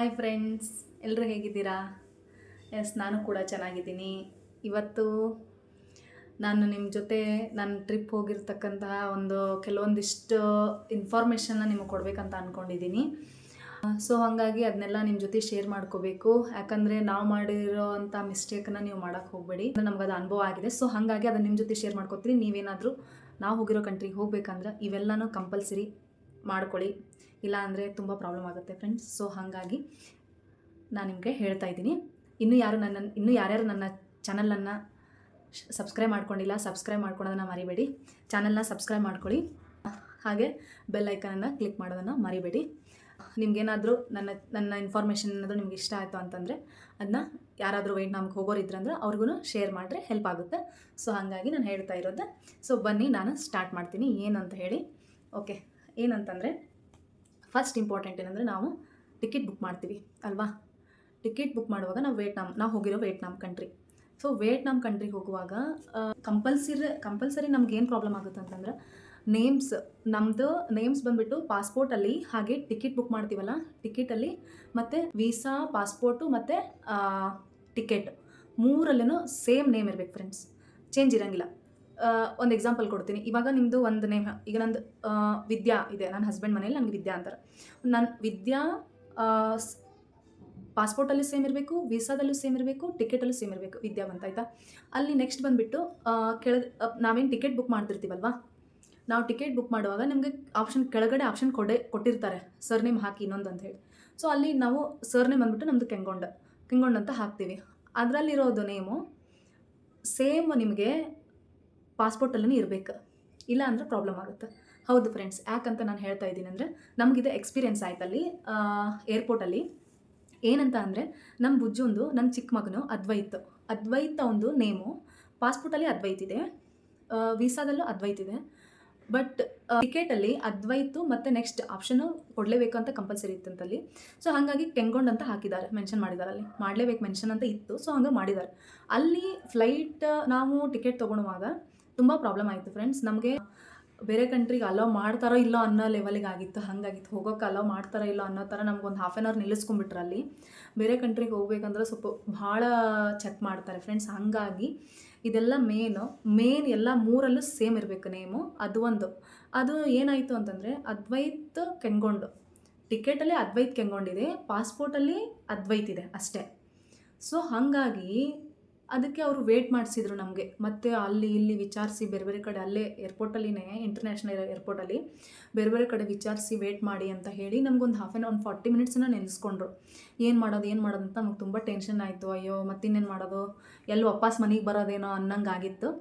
Hi friends, ಎಲ್ಲರೂ ಹೇಗಿದ್ದೀರಾ? S, ನಾನು ಕೂಡ ಚೆನ್ನಾಗಿದ್ದೀನಿ. ಇವತ್ತು ನಾನು ನಿಮ್ಮ ಜೊತೆ ನನ್ನ ಟ್ರಿಪ್ ಹೋಗಿರ್ತಕ್ಕಂತಹ ಕೆಲವೊಂದಿಷ್ಟು ಇನ್ಫಾರ್ಮೇಷನ್ನ ನಿಮಗೆ ಕೊಡಬೇಕಂತ ಅಂದ್ಕೊಂಡಿದ್ದೀನಿ. ಸೊ ಹಾಗಾಗಿ ಅದನ್ನೆಲ್ಲ ನಿಮ್ಮ ಜೊತೆ ಶೇರ್ ಮಾಡ್ಕೋಬೇಕು. ಯಾಕಂದರೆ ನಾವು ಮಾಡಿರೋ ಅಂಥ ಮಿಸ್ಟೇಕನ್ನು ನೀವು ಮಾಡೋಕ್ಕೆ ಹೋಗಬೇಡಿ. ನಮಗದು ಅನುಭವ ಆಗಿದೆ. ಸೊ ಹಾಗಾಗಿ ಅದನ್ನು ನಿಮ್ಮ ಜೊತೆ ಶೇರ್ ಮಾಡ್ಕೋತೀನಿ. ನೀವೇನಾದರೂ ನಾವು ಹೋಗಿರೋ ಕಂಟ್ರಿಗೆ ಹೋಗ್ಬೇಕಂದ್ರೆ ಇವೆಲ್ಲನೂ ಕಂಪಲ್ಸರಿ ಮಾಡ್ಕೊಳ್ಳಿ. ಇಲ್ಲ ಅಂದರೆ ತುಂಬ ಪ್ರಾಬ್ಲಮ್ ಆಗುತ್ತೆ ಫ್ರೆಂಡ್ಸ್. ಸೊ ಹಾಗಾಗಿ ನಾನು ನಿಮಗೆ ಹೇಳ್ತಾ ಇದ್ದೀನಿ. ಇನ್ನೂ ಯಾರ್ಯಾರು ನನ್ನ ಚಾನಲನ್ನು ಸಬ್ಸ್ಕ್ರೈಬ್ ಮಾಡ್ಕೊಂಡಿಲ್ಲ, ಸಬ್ಸ್ಕ್ರೈಬ್ ಮಾಡ್ಕೊಳ್ಳೋದನ್ನು ಮರಿಬೇಡಿ. ಚಾನಲ್ನ ಸಬ್ಸ್ಕ್ರೈಬ್ ಮಾಡ್ಕೊಳ್ಳಿ. ಹಾಗೆ ಬೆಲ್ ಐಕನನ್ನು ಕ್ಲಿಕ್ ಮಾಡೋದನ್ನು ಮರಿಬೇಡಿ. ನಿಮಗೇನಾದರೂ ನನ್ನ ಇನ್ಫಾರ್ಮೇಷನ್ ಏನಾದರೂ ನಿಮ್ಗೆ ಇಷ್ಟ ಆಯಿತು ಅಂತಂದರೆ ಅದನ್ನ ಯಾರಾದರೂ ನಮ್ಗೆ ಹೋಗೋರಿದ್ರಂದ್ರೆ ಅವ್ರಿಗೂ ಶೇರ್ ಮಾಡಿದ್ರೆ ಹೆಲ್ಪ್ ಆಗುತ್ತೆ. ಸೊ ಹಾಗಾಗಿ ನಾನು ಹೇಳ್ತಾ ಇರೋದು. ಸೊ ಬನ್ನಿ ನಾನು ಸ್ಟಾರ್ಟ್ ಮಾಡ್ತೀನಿ ಏನಂತ ಹೇಳಿ. ಓಕೆ, ಏನಂತಂದರೆ ಫಸ್ಟ್ ಇಂಪಾರ್ಟೆಂಟ್ ಏನಂದರೆ ನಾವು ಟಿಕೆಟ್ ಬುಕ್ ಮಾಡ್ತೀವಿ ಅಲ್ವಾ. ಟಿಕೆಟ್ ಬುಕ್ ಮಾಡುವಾಗ ನಾವು ಹೋಗಿರೋ ವಿಯೆಟ್ನಾಮ್ ಕಂಟ್ರಿ. ಸೊ ವಿಯೆಟ್ನಾಮ್ ಕಂಟ್ರಿಗೆ ಹೋಗುವಾಗ ಕಂಪಲ್ಸರಿ ನಮ್ಗೆ ಏನು ಪ್ರಾಬ್ಲಮ್ ಆಗುತ್ತೆ ಅಂತಂದ್ರೆ ನಮ್ಮದು ನೇಮ್ಸ್ ಬಂದುಬಿಟ್ಟು ಪಾಸ್ಪೋರ್ಟಲ್ಲಿ, ಹಾಗೆ ಟಿಕೆಟ್ ಬುಕ್ ಮಾಡ್ತೀವಲ್ಲ ಟಿಕೆಟಲ್ಲಿ, ಮತ್ತು ವೀಸಾ, ಪಾಸ್ಪೋರ್ಟು ಮತ್ತು ಟಿಕೆಟ್ ಮೂರಲ್ಲೂ ಸೇಮ್ ನೇಮ್ ಇರಬೇಕು ಫ್ರೆಂಡ್ಸ್, ಚೇಂಜ್ ಇರೋಂಗಿಲ್ಲ. ಒಂದು ಎಕ್ಸಾಂಪಲ್ ಕೊಡ್ತೀನಿ. ಇವಾಗ ನಿಮ್ಮದು ಒಂದು ನೇಮ್, ಈಗ ನಂದು ವಿದ್ಯಾ ಇದೆ, ನನ್ನ ಹಸ್ಬೆಂಡ್ ಮನೇಲಿ ನನಗೆ ವಿದ್ಯಾ ಅಂತಾರೆ. ನನ್ನ ವಿದ್ಯಾ ಪಾಸ್ಪೋರ್ಟಲ್ಲೂ ಸೇಮ್ ಇರಬೇಕು, ವೀಸಾದಲ್ಲೂ ಸೇಮ್ ಇರಬೇಕು, ಟಿಕೆಟಲ್ಲೂ ಸೇಮ್ ಇರಬೇಕು, ವಿದ್ಯಾ ಬಂತ ಆಯಿತಾ. ಅಲ್ಲಿ ನೆಕ್ಸ್ಟ್ ಬಂದುಬಿಟ್ಟು ನಾವೇನು ಟಿಕೆಟ್ ಬುಕ್ ಮಾಡ್ತಿರ್ತೀವಲ್ವಾ, ನಾವು ಟಿಕೆಟ್ ಬುಕ್ ಮಾಡುವಾಗ ನಮಗೆ ಕೆಳಗಡೆ ಆಪ್ಷನ್ ಕೊಟ್ಟಿರ್ತಾರೆ ಸರ್ ನೇಮ್ ಹಾಕಿ ಇನ್ನೊಂದು ಅಂತ ಹೇಳಿ. ಸೊ ಅಲ್ಲಿ ನಾವು ಸರ್ ನೇಮ್ ಬಂದುಬಿಟ್ಟು ನಮ್ಮದು ಕೆಂಗೊಂಡ್ ಅಂತ ಹಾಕ್ತೀವಿ. ಅದರಲ್ಲಿರೋದು ನೇಮು ಸೇಮ್ ನಿಮಗೆ ಪಾಸ್ಪೋರ್ಟಲ್ಲೂ ಇರಬೇಕು, ಇಲ್ಲ ಅಂದರೆ ಪ್ರಾಬ್ಲಮ್ ಆಗುತ್ತೆ. ಹೌದು ಫ್ರೆಂಡ್ಸ್, ಯಾಕಂತ ನಾನು ಹೇಳ್ತಾ ಇದ್ದೀನಿ ಅಂದರೆ ನಮಗಿದು ಎಕ್ಸ್ಪೀರಿಯೆನ್ಸ್ ಆಯ್ತಲ್ಲಿ ಏರ್ಪೋರ್ಟಲ್ಲಿ. ಏನಂತ ಅಂದರೆ ನಮ್ಮ ಬುಜ್ಜೊಂದು, ನನ್ನ ಚಿಕ್ಕ ಮಗನು ಅದ್ವೈತ ಒಂದು ನೇಮು ಪಾಸ್ಪೋರ್ಟಲ್ಲಿ ಅದ್ವೈತ್ ಇದೆ, ವೀಸಾದಲ್ಲೂ ಅದ್ವೈತ್ ಇದೆ. ಬಟ್ ಟಿಕೆಟಲ್ಲಿ ಅದ್ವೈತು ಮತ್ತು ನೆಕ್ಸ್ಟ್ ಆಪ್ಷನು ಕೊಡಲೇಬೇಕು ಅಂತ ಕಂಪಲ್ಸರಿ ಇತ್ತಂತಲ್ಲಿ. ಸೊ ಹಾಗಾಗಿ ಕೆಂಗೊಂಡ್ ಅಂತ ಹಾಕಿದ್ದಾರೆ, ಮೆನ್ಷನ್ ಮಾಡಿದ್ದಾರೆ, ಅಲ್ಲಿ ಮಾಡಲೇಬೇಕು ಮೆನ್ಷನ್ ಅಂತ ಇತ್ತು. ಸೊ ಹಂಗೆ ಮಾಡಿದ್ದಾರೆ. ಅಲ್ಲಿ ಫ್ಲೈಟ್ ನಾವು ಟಿಕೆಟ್ ತೊಗೊಳುವಾಗ ತುಂಬ ಪ್ರಾಬ್ಲಮ್ ಆಯಿತು ಫ್ರೆಂಡ್ಸ್. ನಮಗೆ ಬೇರೆ ಕಂಟ್ರಿಗೆ ಅಲೋ ಮಾಡ್ತಾರೋ ಇಲ್ಲೋ ಅನ್ನೋ ಲೆವೆಲಿಗೆ ಹೋಗೋಕ್ಕೆ ಅಲೋ ಮಾಡ್ತಾರೋ ಇಲ್ಲೋ ಅನ್ನೋ ಥರ ನಮ್ಗೊಂದು ಹಾಫ್ ಆನ್ ಅವರ್ ನಿಲ್ಲಿಸ್ಕೊಂಡ್ಬಿಟ್ರೆ ಅಲ್ಲಿ. ಬೇರೆ ಕಂಟ್ರಿಗೆ ಹೋಗ್ಬೇಕಂದ್ರೆ ಸ್ವಲ್ಪ ಭಾಳ ಚೆಕ್ ಮಾಡ್ತಾರೆ ಫ್ರೆಂಡ್ಸ್. ಹಾಗಾಗಿ ಇದೆಲ್ಲ ಮೇನ್ ಎಲ್ಲ ಮೂರಲ್ಲೂ ಸೇಮ್ ಇರಬೇಕು ನೇಮು. ಅದು ಏನಾಯಿತು ಅಂತಂದರೆ ಅದ್ವೈತ್ ಕೆಂಗೊಂಡು, ಟಿಕೆಟಲ್ಲಿ ಅದ್ವೈತ್ ಕೆಂಗೊಂಡಿದೆ, ಪಾಸ್ಪೋರ್ಟಲ್ಲಿ ಅದ್ವೈತ್ ಇದೆ ಅಷ್ಟೇ. ಸೊ ಹಾಗಾಗಿ ಅದಕ್ಕೆ ಅವರು ವೇಟ್ ಮಾಡಿಸಿದ್ರು ನಮಗೆ. ಮತ್ತು ಅಲ್ಲಿ ಇಲ್ಲಿ ವಿಚಾರಿಸಿ ಬೇರೆ ಕಡೆ, ಅಲ್ಲೇ ಏರ್ಪೋರ್ಟಲ್ಲಿನೇ, ಇಂಟರ್ನ್ಯಾಷನಲ್ ಏರ್ಪೋರ್ಟಲ್ಲಿ ಬೇರೆ ಕಡೆ ವಿಚಾರಿಸಿ ವೇಟ್ ಮಾಡಿ ಅಂತ ಹೇಳಿ ನಮಗೊಂದು ಒಂದು 40 ಮಿನಿಟ್ಸನ್ನ ನೆನೆಸ್ಕೊಂಡ್ರು. ಏನು ಮಾಡೋದು ಅಂತ ನಮಗೆ ತುಂಬ ಟೆನ್ಷನ್ ಆಯಿತು. ಅಯ್ಯೋ ಮತ್ತಿನ್ನೇನು ಮಾಡೋದು, ಎಲ್ಲಿ ವಾಪಸ್ ಮನೆಗೆ ಬರೋದೇನೋ ಅನ್ನಂಗೆ ಆಗಿತ್ತು.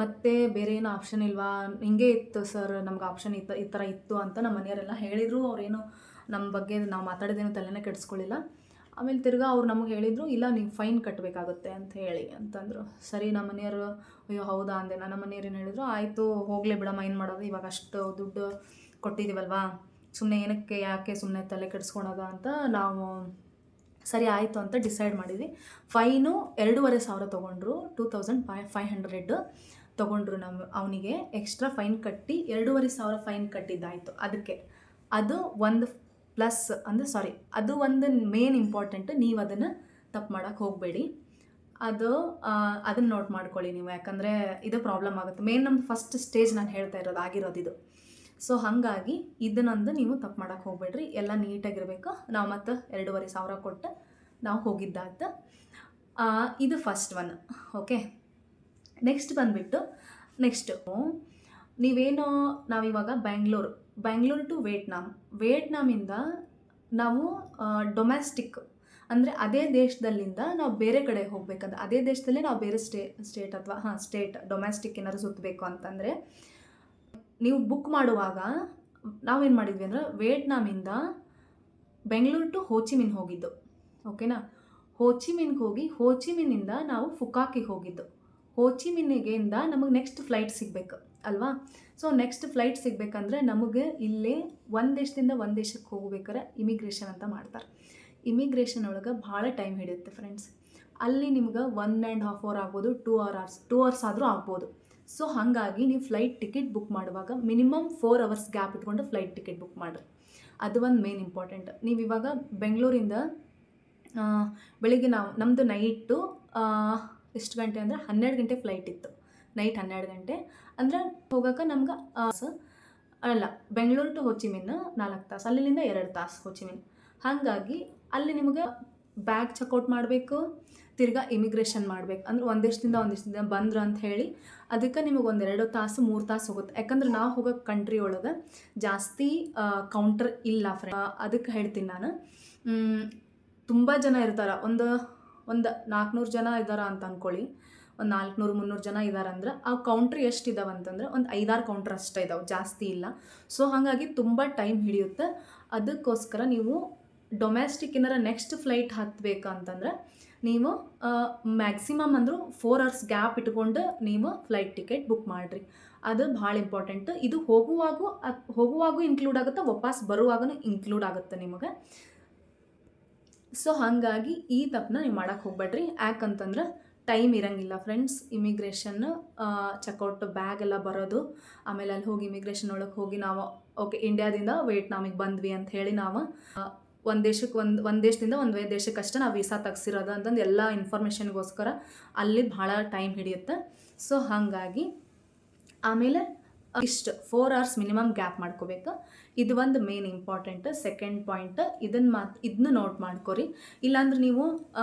ಮತ್ತು ಬೇರೆ ಏನೋ ಆಪ್ಷನ್ ಇಲ್ವಾ, ಹಿಂಗೆ ಇತ್ತು ಸರ್ ನಮ್ಗೆ ಆಪ್ಷನ್ ಈ ಥರ ಇತ್ತು ಅಂತ ನಮ್ಮ ಮನೆಯವರೆಲ್ಲ ಹೇಳಿದರು. ಅವರೇನು ನಮ್ಮ ಬಗ್ಗೆ ನಾವು ಮಾತಾಡೋದೇನೋ ತಲೆನೇ ಕೆಡಿಸ್ಕೊಳ್ಳಿಲ್ಲ. ಆಮೇಲೆ ತಿರ್ಗಾ ಅವ್ರು ನಮಗೆ ಹೇಳಿದರು, ಇಲ್ಲ ನೀವು ಫೈನ್ ಕಟ್ಟಬೇಕಾಗುತ್ತೆ ಅಂತ ಹೇಳಿ ಅಂತಂದರು. ಸರಿ, ನಮ್ಮ ಮನೆಯವರು ಅಯ್ಯೋ ಹೌದಾ ಅಂದೆ. ನಮ್ಮ ಮನೆಯವ್ರು ಏನು ಹೇಳಿದ್ರು, ಆಯಿತು ಹೋಗಲೇ ಬಿಡಮ್ಮ, ಏನು ಮಾಡೋದು, ಇವಾಗ ಅಷ್ಟು ದುಡ್ಡು ಕೊಟ್ಟಿದ್ದೀವಲ್ವಾ, ಸುಮ್ಮನೆ ಯಾಕೆ ಸುಮ್ಮನೆ ತಲೆ ಕೆಡಿಸ್ಕೊಳೋದು ಅಂತ ನಾವು ಸರಿ ಆಯಿತು ಅಂತ ಡಿಸೈಡ್ ಮಾಡಿದ್ವಿ. ಫೈನು 2,500 ತೊಗೊಂಡ್ರು, 2,500 ತೊಗೊಂಡ್ರು. ಅವನಿಗೆ ಎಕ್ಸ್ಟ್ರಾ ಫೈನ್ ಕಟ್ಟಿ 2,500 ಫೈನ್ ಕಟ್ಟಿದ್ದಾಯಿತು. ಅದು ಒಂದು ಪ್ಲಸ್ ಅಂದರೆ ಅದು ಒಂದು ಮೇನ್ ಇಂಪಾರ್ಟೆಂಟ್. ನೀವು ಅದನ್ನು ತಪ್ಪು ಮಾಡೋಕ್ಕೆ ಹೋಗಬೇಡಿ. ಅದನ್ನು ನೋಟ್ ಮಾಡ್ಕೊಳ್ಳಿ ನೀವು, ಯಾಕಂದರೆ ಇದು ಪ್ರಾಬ್ಲಮ್ ಆಗುತ್ತೆ. ಮೇನ್ ನಮ್ಮ ಫಸ್ಟ್ ಸ್ಟೇಜ್ ನಾನು ಹೇಳ್ತಾ ಆಗಿರೋದು. ಸೊ ಹಾಗಾಗಿ ಇದನ್ನೊಂದು ನೀವು ತಪ್ಪು ಮಾಡೋಕ್ಕೆ ಹೋಗಬೇಡ್ರಿ. ಎಲ್ಲ ನೀಟಾಗಿರಬೇಕು. ನಾವು ಮತ್ತು 2,500 ಕೊಟ್ಟು ನಾವು ಹೋಗಿದ್ದಾಯ್ತು. ಇದು ಫಸ್ಟ್ ಒನ್. ಓಕೆ, ನೆಕ್ಸ್ಟ್ ಬಂದುಬಿಟ್ಟು ನಾವಿವಾಗ ಬ್ಯಾಂಗ್ಳೂರು ಟು ವಿಯೆಟ್ನಾಮಿಂದ ನಾವು ಡೊಮ್ಯಾಸ್ಟಿಕ್ ಅಂದರೆ ಅದೇ ದೇಶದಲ್ಲಿಂದ ನಾವು ಬೇರೆ ಕಡೆ ಹೋಗ್ಬೇಕಂದ್ರೆ, ಅದೇ ದೇಶದಲ್ಲೇ ನಾವು ಬೇರೆ ಸ್ಟೇಟ್ ಡೊಮ್ಯಾಸ್ಟಿಕ್ ಏನಾದ್ರು ಸುತ್ತಬೇಕು ಅಂತಂದರೆ ನೀವು ಬುಕ್ ಮಾಡುವಾಗ ನಾವೇನು ಮಾಡಿದ್ವಿ ಅಂದರೆ ವಿಯೆಟ್ನಾಮಿಂದ ಬೆಂಗಳೂರು ಟು ಹೋಚಿಮಿನ್ ಹೋಗಿದ್ದು. ಓಕೆನಾ, ಹೋಚಿಮಿನ್ಗೆ ಹೋಗಿ ಹೋಚಿಮಿನ್ನಿಂದ ನಾವು ಫುಕಾಕಿಗೆ ಹೋಗಿದ್ದು. ಹೋಚಿಮಿನ್ನಿಗೆಯಿಂದ ನಮಗೆ ನೆಕ್ಸ್ಟ್ ಫ್ಲೈಟ್ ಸಿಗಬೇಕು ಅಲ್ವಾ. ಸೊ ನೆಕ್ಸ್ಟ್ ಫ್ಲೈಟ್ ಸಿಗಬೇಕಂದ್ರೆ ನಮಗೆ ಇಲ್ಲೇ ಒಂದು ದೇಶದಿಂದ ಒಂದು ದೇಶಕ್ಕೆ ಹೋಗ್ಬೇಕಾದ್ರೆ ಇಮಿಗ್ರೇಷನ್ ಅಂತ ಮಾಡ್ತಾರೆ. ಇಮಿಗ್ರೇಷನ್ ಒಳಗೆ ಭಾಳ ಟೈಮ್ ಹಿಡಿಯುತ್ತೆ ಫ್ರೆಂಡ್ಸ್. ಅಲ್ಲಿ ನಿಮ್ಗೆ 1.5 hour ಆಗ್ಬೋದು, 2 hours ಆದರೂ ಆಗ್ಬೋದು. ಸೊ ಹಾಗಾಗಿ ನೀವು ಫ್ಲೈಟ್ ಟಿಕೆಟ್ ಬುಕ್ ಮಾಡುವಾಗ ಮಿನಿಮಮ್ 4 hours ಗ್ಯಾಪ್ ಇಟ್ಕೊಂಡು ಫ್ಲೈಟ್ ಟಿಕೆಟ್ ಬುಕ್ ಮಾಡಿರಿ. ಅದು ಒಂದು ಮೇನ್ ಇಂಪಾರ್ಟೆಂಟ್. ನೀವು ಇವಾಗ ಬೆಂಗಳೂರಿಂದ ಆ, ಬೆಳಿಗ್ಗೆ ನಾವು ನಮ್ಮದು ನೈಟು ಎಷ್ಟು ಗಂಟೆ ಅಂದರೆ 12 ಗಂಟೆ ಫ್ಲೈಟ್ ಇತ್ತು. ನೈಟ್ 12 ಗಂಟೆ ಅಂದ್ರೆ ಹೋಗೋಕೆ ನಮ್ಗೆ ಅಲ್ಲ, ಬೆಂಗಳೂರು ಟು ಹೋಚಿಮಿನ್ 4 ತಾಸು, ಅಲ್ಲಿಂದ 2 ತಾಸು ಹೋಚಿಮಿನ್. ಹಾಗಾಗಿ ಅಲ್ಲಿ ನಿಮಗೆ ಬ್ಯಾಗ್ ಚೆಕ್ಔಟ್ ಮಾಡಬೇಕು, ತಿರ್ಗಾ ಇಮಿಗ್ರೇಷನ್ ಮಾಡ್ಬೇಕು. ಅಂದ್ರೆ ಒಂದಿಷ್ಟದಿಂದ ಬಂದ್ರು ಅಂತ ಹೇಳಿ ಅದಕ್ಕೆ ನಿಮಗೆ 1-2 ತಾಸು 3 ತಾಸು ಹೋಗುತ್ತೆ. ಯಾಕಂದ್ರೆ ನಾವು ಹೋಗೋ ಕಂಟ್ರಿ ಒಳಗೆ ಜಾಸ್ತಿ ಕೌಂಟರ್ ಇಲ್ಲ ಅದಕ್ಕೆ ಹೇಳ್ತೀನಿ ನಾನು. ತುಂಬ ಜನ ಇರ್ತಾರೆ, ಒಂದು 400 ಜನ ಇದ್ದಾರೆ ಅಂತ ಅಂದ್ಕೊಳ್ಳಿ. ಒಂದು 400-300 ಜನ ಇದ್ದಾರೆ ಅಂದ್ರೆ ಆ ಕೌಂಟ್ರ್ ಎಷ್ಟಿದಾವೆ ಅಂತಂದ್ರೆ ಒಂದು 5-6 ಕೌಂಟ್ರ್ ಅಷ್ಟೇ ಇದಾವೆ, ಜಾಸ್ತಿ ಇಲ್ಲ. ಸೊ ಹಾಗಾಗಿ ತುಂಬ ಟೈಮ್ ಹಿಡಿಯುತ್ತೆ. ಅದಕ್ಕೋಸ್ಕರ ನೀವು ಡೊಮೆಸ್ಟಿಕ್ ಏನಾರ ನೆಕ್ಸ್ಟ್ ಫ್ಲೈಟ್ ಹತ್ತಬೇಕಂತಂದ್ರೆ ನೀವು ಮ್ಯಾಕ್ಸಿಮಮ್ ಅಂದರೂ 4 ಅವರ್ಸ್ ಗ್ಯಾಪ್ ಇಟ್ಕೊಂಡು ನೀವು ಫ್ಲೈಟ್ ಟಿಕೆಟ್ ಬುಕ್ ಮಾಡಿರಿ. ಅದು ಭಾಳ ಇಂಪಾರ್ಟೆಂಟ್. ಇದು ಹೋಗುವಾಗೂ ಇನ್ಕ್ಲೂಡ್ ಆಗುತ್ತೆ, ವಾಪಸ್ ಬರುವಾಗೂ ಇನ್ಕ್ಲೂಡ್ ಆಗುತ್ತೆ ನಿಮಗೆ. ಸೊ ಹಾಗಾಗಿ ಈ ತಪ್ಪನ್ನ ನೀವು ಮಾಡೋಕ್ಕೆ ಹೋಗ್ಬೇಡ್ರಿ. ಯಾಕಂತಂದ್ರೆ ಟೈಮ್ ಇರೋಂಗಿಲ್ಲ ಫ್ರೆಂಡ್ಸ್. ಇಮಿಗ್ರೇಷನ್ ಚೆಕ್ಔಟ್ ಬ್ಯಾಗ್ ಎಲ್ಲ ಬರೋದು, ಆಮೇಲೆ ಅಲ್ಲಿ ಹೋಗಿ ಇಮಿಗ್ರೇಷನ್ ಒಳಗೆ ಹೋಗಿ ನಾವು ಓಕೆ ಇಂಡಿಯಾದಿಂದ ವಿಯೆಟ್ನಾಮಿಗೆ ಬಂದ್ವಿ ಅಂತ ಹೇಳಿ ನಾವು ಒಂದು ದೇಶದಿಂದ ಒಂದು ದೇಶಕ್ಕಷ್ಟೇ ನಾವು ವೀಸಾ ತೆಗ್ಸಿರೋದು ಅಂತಂದು ಎಲ್ಲ ಇನ್ಫಾರ್ಮೇಷನ್ಗೋಸ್ಕರ ಅಲ್ಲಿ ಭಾಳ ಟೈಮ್ ಹಿಡಿಯುತ್ತೆ. ಸೊ ಹಾಗಾಗಿ ಆಮೇಲೆ ಇಷ್ಟು 4 ಅವರ್ಸ್ ಮಿನಿಮಮ್ ಗ್ಯಾಪ್ ಮಾಡ್ಕೋಬೇಕು. ಇದು ಒಂದು ಮೇನ್ ಇಂಪಾರ್ಟೆಂಟ್. ಸೆಕೆಂಡ್ ಪಾಯಿಂಟ್, ಇದನ್ನು ನೋಟ್ ಮಾಡ್ಕೊರಿ. ಇಲ್ಲಾಂದ್ರೆ ನೀವು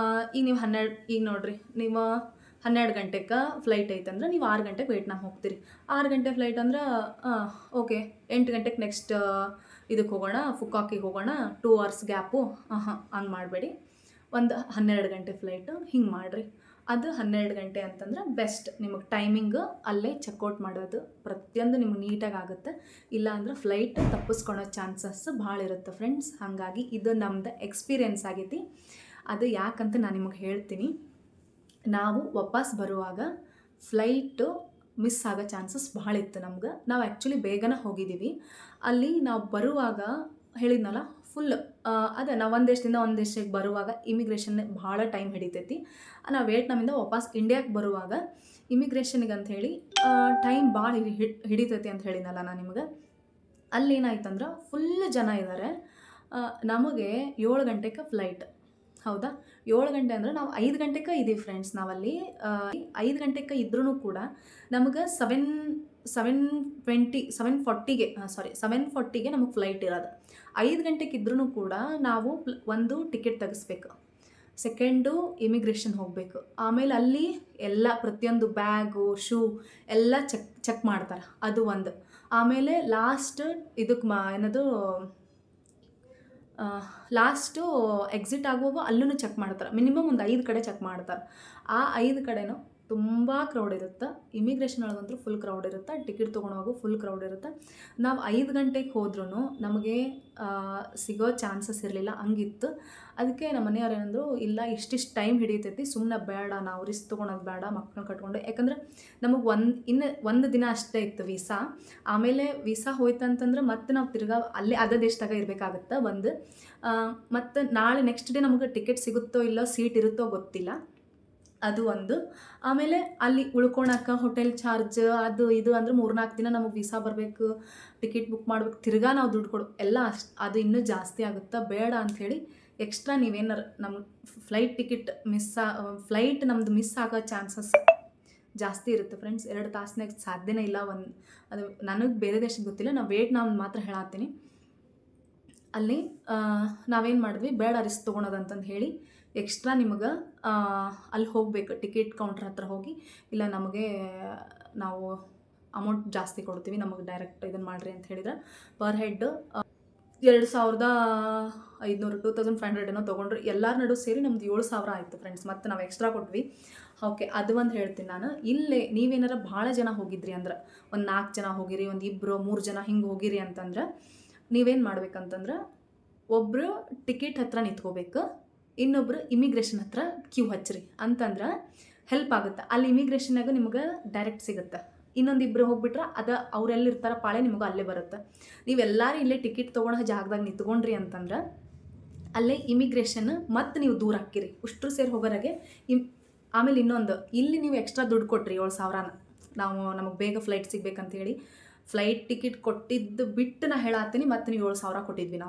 ಈಗ ನೋಡ್ರಿ, ನೀವು 12 ಗಂಟೆಗೆ ಫ್ಲೈಟ್ ಐತಂದ್ರೆ ನೀವು 6 ಗಂಟೆಗೆ ವಿಯೆಟ್ನಾಮ್ ಹೋಗ್ತೀರಿ. 6 ಗಂಟೆ ಫ್ಲೈಟ್ ಅಂದ್ರೆ ಓಕೆ 8 ಗಂಟೆಗೆ ನೆಕ್ಸ್ಟ್ ಇದಕ್ಕೆ ಹೋಗೋಣ, ಫುಕಾಕಿಗೆ ಹೋಗೋಣ, 2 ಅವರ್ಸ್ ಗ್ಯಾಪು. ಹಂಗೆ ಮಾಡಬೇಡಿ. ಒಂದು 12 ಗಂಟೆ ಫ್ಲೈಟು ಹಿಂಗೆ ಮಾಡಿರಿ. ಅದು 12 ಗಂಟೆ ಅಂತಂದ್ರೆ ಬೆಸ್ಟ್. ನಿಮಗೆ ಟೈಮಿಂಗ್ ಅಲ್ಲೇ ಚೆಕ್ಔಟ್ ಮಾಡೋದು ಪ್ರತಿಯೊಂದು ನಿಮ್ಗೆ ನೀಟಾಗಿ ಆಗುತ್ತೆ. ಇಲ್ಲ ಅಂದ್ರೆ ಫ್ಲೈಟ್ ತಪ್ಪಿಸ್ಕೊಳೋ ಚಾನ್ಸಸ್ ಭಾಳ ಇರುತ್ತೆ ಫ್ರೆಂಡ್ಸ್. ಹಾಗಾಗಿ ಇದು ನಮ್ಮದು ಎಕ್ಸ್ಪೀರಿಯೆನ್ಸ್ ಆಗೈತಿ. ಅದು ಯಾಕಂತ ನಾನು ನಿಮಗೆ ಹೇಳ್ತೀನಿ. ನಾವು ವಾಪಸ್ ಬರುವಾಗ ಫ್ಲೈಟು ಮಿಸ್ ಆಗೋ ಚಾನ್ಸಸ್ ಭಾಳ ಇತ್ತು ನಮ್ಗೆ. ನಾವು ಆ್ಯಕ್ಚುಲಿ ಬೇಗನೆ ಹೋಗಿದ್ದೀವಿ. ಅಲ್ಲಿ ನಾವು ಬರುವಾಗ ಹೇಳಿದ್ನಲ್ಲ ಫುಲ್ ಅದೇ ನಾವು ಒಂದು ದೇಶಕ್ಕೆ ಬರುವಾಗ ಇಮಿಗ್ರೇಷನ್ ಭಾಳ ಟೈಮ್ ಹಿಡಿತೈತಿ. ನಾವು ವಿಯೆಟ್ನಾಮಿಂದ ವಾಪಸ್ ಇಂಡಿಯಾಕ್ಕೆ ಬರುವಾಗ ಇಮಿಗ್ರೇಷನ್ಗೆ ಅಂಥೇಳಿ ಟೈಮ್ ಭಾಳ ಹಿಡಿತೈತಿ ಅಂತ ಹೇಳಿದ್ನಲ್ಲ ನಾನು ನಿಮಗೆ. ಅಲ್ಲೇನಾಯ್ತಂದ್ರೆ ಫುಲ್ ಜನ ಇದ್ದಾರೆ. ನಮಗೆ 7 ಗಂಟೆಗೆ ಫ್ಲೈಟ್. ಹೌದಾ, 7 ಗಂಟೆ ಅಂದರೆ ನಾವು 5 ಗಂಟೆಗೆ ಇದ್ದೀವಿ ಫ್ರೆಂಡ್ಸ್. ನಾವಲ್ಲಿ 5 ಗಂಟೆಗೆ ಇದ್ರೂ ಕೂಡ ನಮಗೆ 7:40ಗೆ ನಮಗೆ ಫ್ಲೈಟ್ ಇರೋದು. 5 ಗಂಟೆಗೆ ಇದ್ರೂ ಕೂಡ ನಾವು ಒಂದು ಟಿಕೆಟ್ ತೆಗಿಸ್ಬೇಕು, ಸೆಕೆಂಡು ಇಮಿಗ್ರೇಷನ್ ಹೋಗಬೇಕು, ಆಮೇಲೆ ಅಲ್ಲಿ ಎಲ್ಲ ಪ್ರತಿಯೊಂದು ಬ್ಯಾಗು ಶೂ ಎಲ್ಲ ಚೆಕ್ ಮಾಡ್ತಾರೆ. ಅದು ಒಂದು. ಆಮೇಲೆ ಲಾಸ್ಟ್ ಇದಕ್ಕೆ ಏನದು ಲಾಸ್ಟು ಎಕ್ಸಿಟ್ ಆಗುವಾಗ ಅಲ್ಲೂ ಚೆಕ್ ಮಾಡ್ತಾರೆ. ಮಿನಿಮಮ್ ಒಂದು 5 ಕಡೆ ಚೆಕ್ ಮಾಡ್ತಾರೆ. ಆ 5 ಕಡೆನೂ ತುಂಬ ಕ್ರೌಡ್ ಇರುತ್ತೆ. ಇಮಿಗ್ರೇಷನ್ ಒಳಗಂತೂ ಫುಲ್ ಕ್ರೌಡ್ ಇರುತ್ತೆ. ಟಿಕೆಟ್ ತೊಗೊಳೋವಾಗ ಫುಲ್ ಕ್ರೌಡ್ ಇರುತ್ತೆ. ನಾವು 5 ಗಂಟೆಗೆ ಹೋದ್ರೂ ನಮಗೆ ಸಿಗೋ ಚಾನ್ಸಸ್ ಇರಲಿಲ್ಲ, ಹಂಗಿತ್ತು. ಅದಕ್ಕೆ ನಮ್ಮ ಮನೆಯವ್ರು ಏನಂದರು, ಇಲ್ಲ ಇಷ್ಟಿಷ್ಟು ಟೈಮ್ ಹಿಡಿತೈತಿ, ಸುಮ್ಮನೆ ಬೇಡ, ನಾವು ರಿಸ್ಕ್ ತೊಗೊಳೋದು ಬೇಡ ಮಕ್ಕಳನ್ನ ಕಟ್ಕೊಂಡು. ಯಾಕಂದ್ರೆ ನಮಗೆ ಒಂದು ದಿನ ಅಷ್ಟೇ ಇತ್ತು ವೀಸಾ. ಆಮೇಲೆ ವೀಸಾ ಹೋಯ್ತಂತಂದ್ರೆ ಮತ್ತೆ ನಾವು ತಿರ್ಗಾ ಅಲ್ಲೇ ಅದೇ ದೇಶದಾಗ ಇರಬೇಕಾಗತ್ತೆ ಒಂದು. ಮತ್ತು ನಾಳೆ ನೆಕ್ಸ್ಟ್ ಡೇ ನಮಗೆ ಟಿಕೆಟ್ ಸಿಗುತ್ತೋ ಇಲ್ಲೋ, ಸೀಟ್ ಇರುತ್ತೋ ಗೊತ್ತಿಲ್ಲ, ಅದು ಒಂದು. ಆಮೇಲೆ ಅಲ್ಲಿ ಉಳ್ಕೊಳಕ್ಕೆ ಹೋಟೆಲ್ ಚಾರ್ಜ್ ಅದು ಇದು ಅಂದ್ರೆ 3-4 ದಿನ ನಮಗೆ ವೀಸಾ ಬರಬೇಕು, ಟಿಕೆಟ್ ಬುಕ್ ಮಾಡ್ಬೇಕು, ತಿರ್ಗಾ ನಾವು ದುಡ್ಡು ಕೊಡು ಎಲ್ಲ ಅದು ಇನ್ನೂ ಜಾಸ್ತಿ ಆಗುತ್ತೆ. ಬೇಡ ಅಂಥೇಳಿ ಎಕ್ಸ್ಟ್ರಾ ನೀವೇನಾರು ನಮ್ಗೆ ಫ್ಲೈಟ್ ನಮ್ಮದು ಮಿಸ್ ಆಗೋ ಚಾನ್ಸಸ್ ಜಾಸ್ತಿ ಇರುತ್ತೆ ಫ್ರೆಂಡ್ಸ್. 2 ತಾಸಿನಾಗ ಸಾಧ್ಯನೇ ಇಲ್ಲ. ಅದು ನನಗೆ ಬೇರೆ ದೇಶಕ್ಕೆ ಗೊತ್ತಿಲ್ಲ, ನಾವು ವಿಯೆಟ್ನಾಮ್ ಮಾತ್ರ ಹೇಳತ್ತೀನಿ. ಅಲ್ಲಿ ನಾವೇನು ಮಾಡಿದ್ವಿ, ಬೇಡ ರಿಸ್ಕ್ ತೊಗೊಳೋದಂತಂದು ಹೇಳಿ ಎಕ್ಸ್ಟ್ರಾ ನಿಮಗೆ ಅಲ್ಲಿ ಹೋಗಬೇಕು, ಟಿಕೆಟ್ ಕೌಂಟ್ರ್ ಹತ್ರ ಹೋಗಿ, ಇಲ್ಲ ನಾವು ಅಮೌಂಟ್ ಜಾಸ್ತಿ ಕೊಡ್ತೀವಿ, ನಮಗೆ ಡೈರೆಕ್ಟ್ ಇದನ್ನು ಮಾಡಿರಿ ಅಂತ ಹೇಳಿದ್ರೆ ಪರ್ ಹೆಡ್ 2,500 2,500 ಏನೋ ತೊಗೊಂಡ್ರು. ಎಲ್ಲರ ನಡು ಸೇರಿ ನಮ್ದು 7,000 ಆಯಿತು ಫ್ರೆಂಡ್ಸ್. ಮತ್ತು ನಾವು ಎಕ್ಸ್ಟ್ರಾ ಕೊಟ್ವಿ. ಓಕೆ, ಅದು ಒಂದು ಹೇಳ್ತೀನಿ ನಾನು. ಇಲ್ಲೇ ನೀವೇನಾರ ಭಾಳ ಜನ ಹೋಗಿದ್ರಿ ಅಂದ್ರೆ, ಒಂದು 4 ಜನ ಹೋಗಿರಿ, ಒಂದು 2-3 ಜನ ಹಿಂಗೆ ಹೋಗಿರಿ ಅಂತಂದ್ರೆ ನೀವೇನು ಮಾಡ್ಬೇಕಂತಂದ್ರೆ, ಒಬ್ಬರು ಟಿಕೆಟ್ ಹತ್ರ ನಿಂತ್ಕೋಬೇಕು, ಇನ್ನೊಬ್ಬರು ಇಮಿಗ್ರೇಷನ್ ಹತ್ರ ಕ್ಯೂ ಹಚ್ಚಿರಿ ಅಂತಂದ್ರೆ ಹೆಲ್ಪ್ ಆಗುತ್ತೆ. ಅಲ್ಲಿ ಇಮಿಗ್ರೇಷನ್ನಾಗ ನಿಮ್ಗೆ ಡೈರೆಕ್ಟ್ ಸಿಗುತ್ತೆ. ಇನ್ನೊಂದಿಬ್ಬರು ಹೋಗ್ಬಿಟ್ರೆ ಅದು ಅವರೆಲ್ಲಿರ್ತಾರೆ ಪಾಳೆ ನಿಮಗೆ ಅಲ್ಲೇ ಬರುತ್ತೆ. ನೀವೆಲ್ಲರೂ ಇಲ್ಲೇ ಟಿಕೆಟ್ ತೊಗೊಳೋ ಜಾಗದಾಗ ನಿಂತ್ಕೊಂಡ್ರಿ ಅಂತಂದ್ರೆ ಅಲ್ಲೇ ಇಮಿಗ್ರೇಷನ್ ಮತ್ತು ನೀವು ದೂರ ಹಾಕಿರಿ, ಅಷ್ಟು ಸೇರಿ ಹೋಗೋರಾಗೆ. ಆಮೇಲೆ ಇನ್ನೊಂದು, ಇಲ್ಲಿ ನೀವು ಎಕ್ಸ್ಟ್ರಾ ದುಡ್ಡು ಕೊಟ್ರಿ 7,000ನ, ನಮಗೆ ಬೇಗ ಫ್ಲೈಟ್ ಸಿಗ್ಬೇಕಂತೇಳಿ ಫ್ಲೈಟ್ ಟಿಕೆಟ್ ಕೊಟ್ಟಿದ್ದು ಬಿಟ್ಟು ನಾ ಹೇಳತ್ತೀನಿ, ಮತ್ತು ನೀವು 7,000 ಕೊಟ್ಟಿದ್ವಿ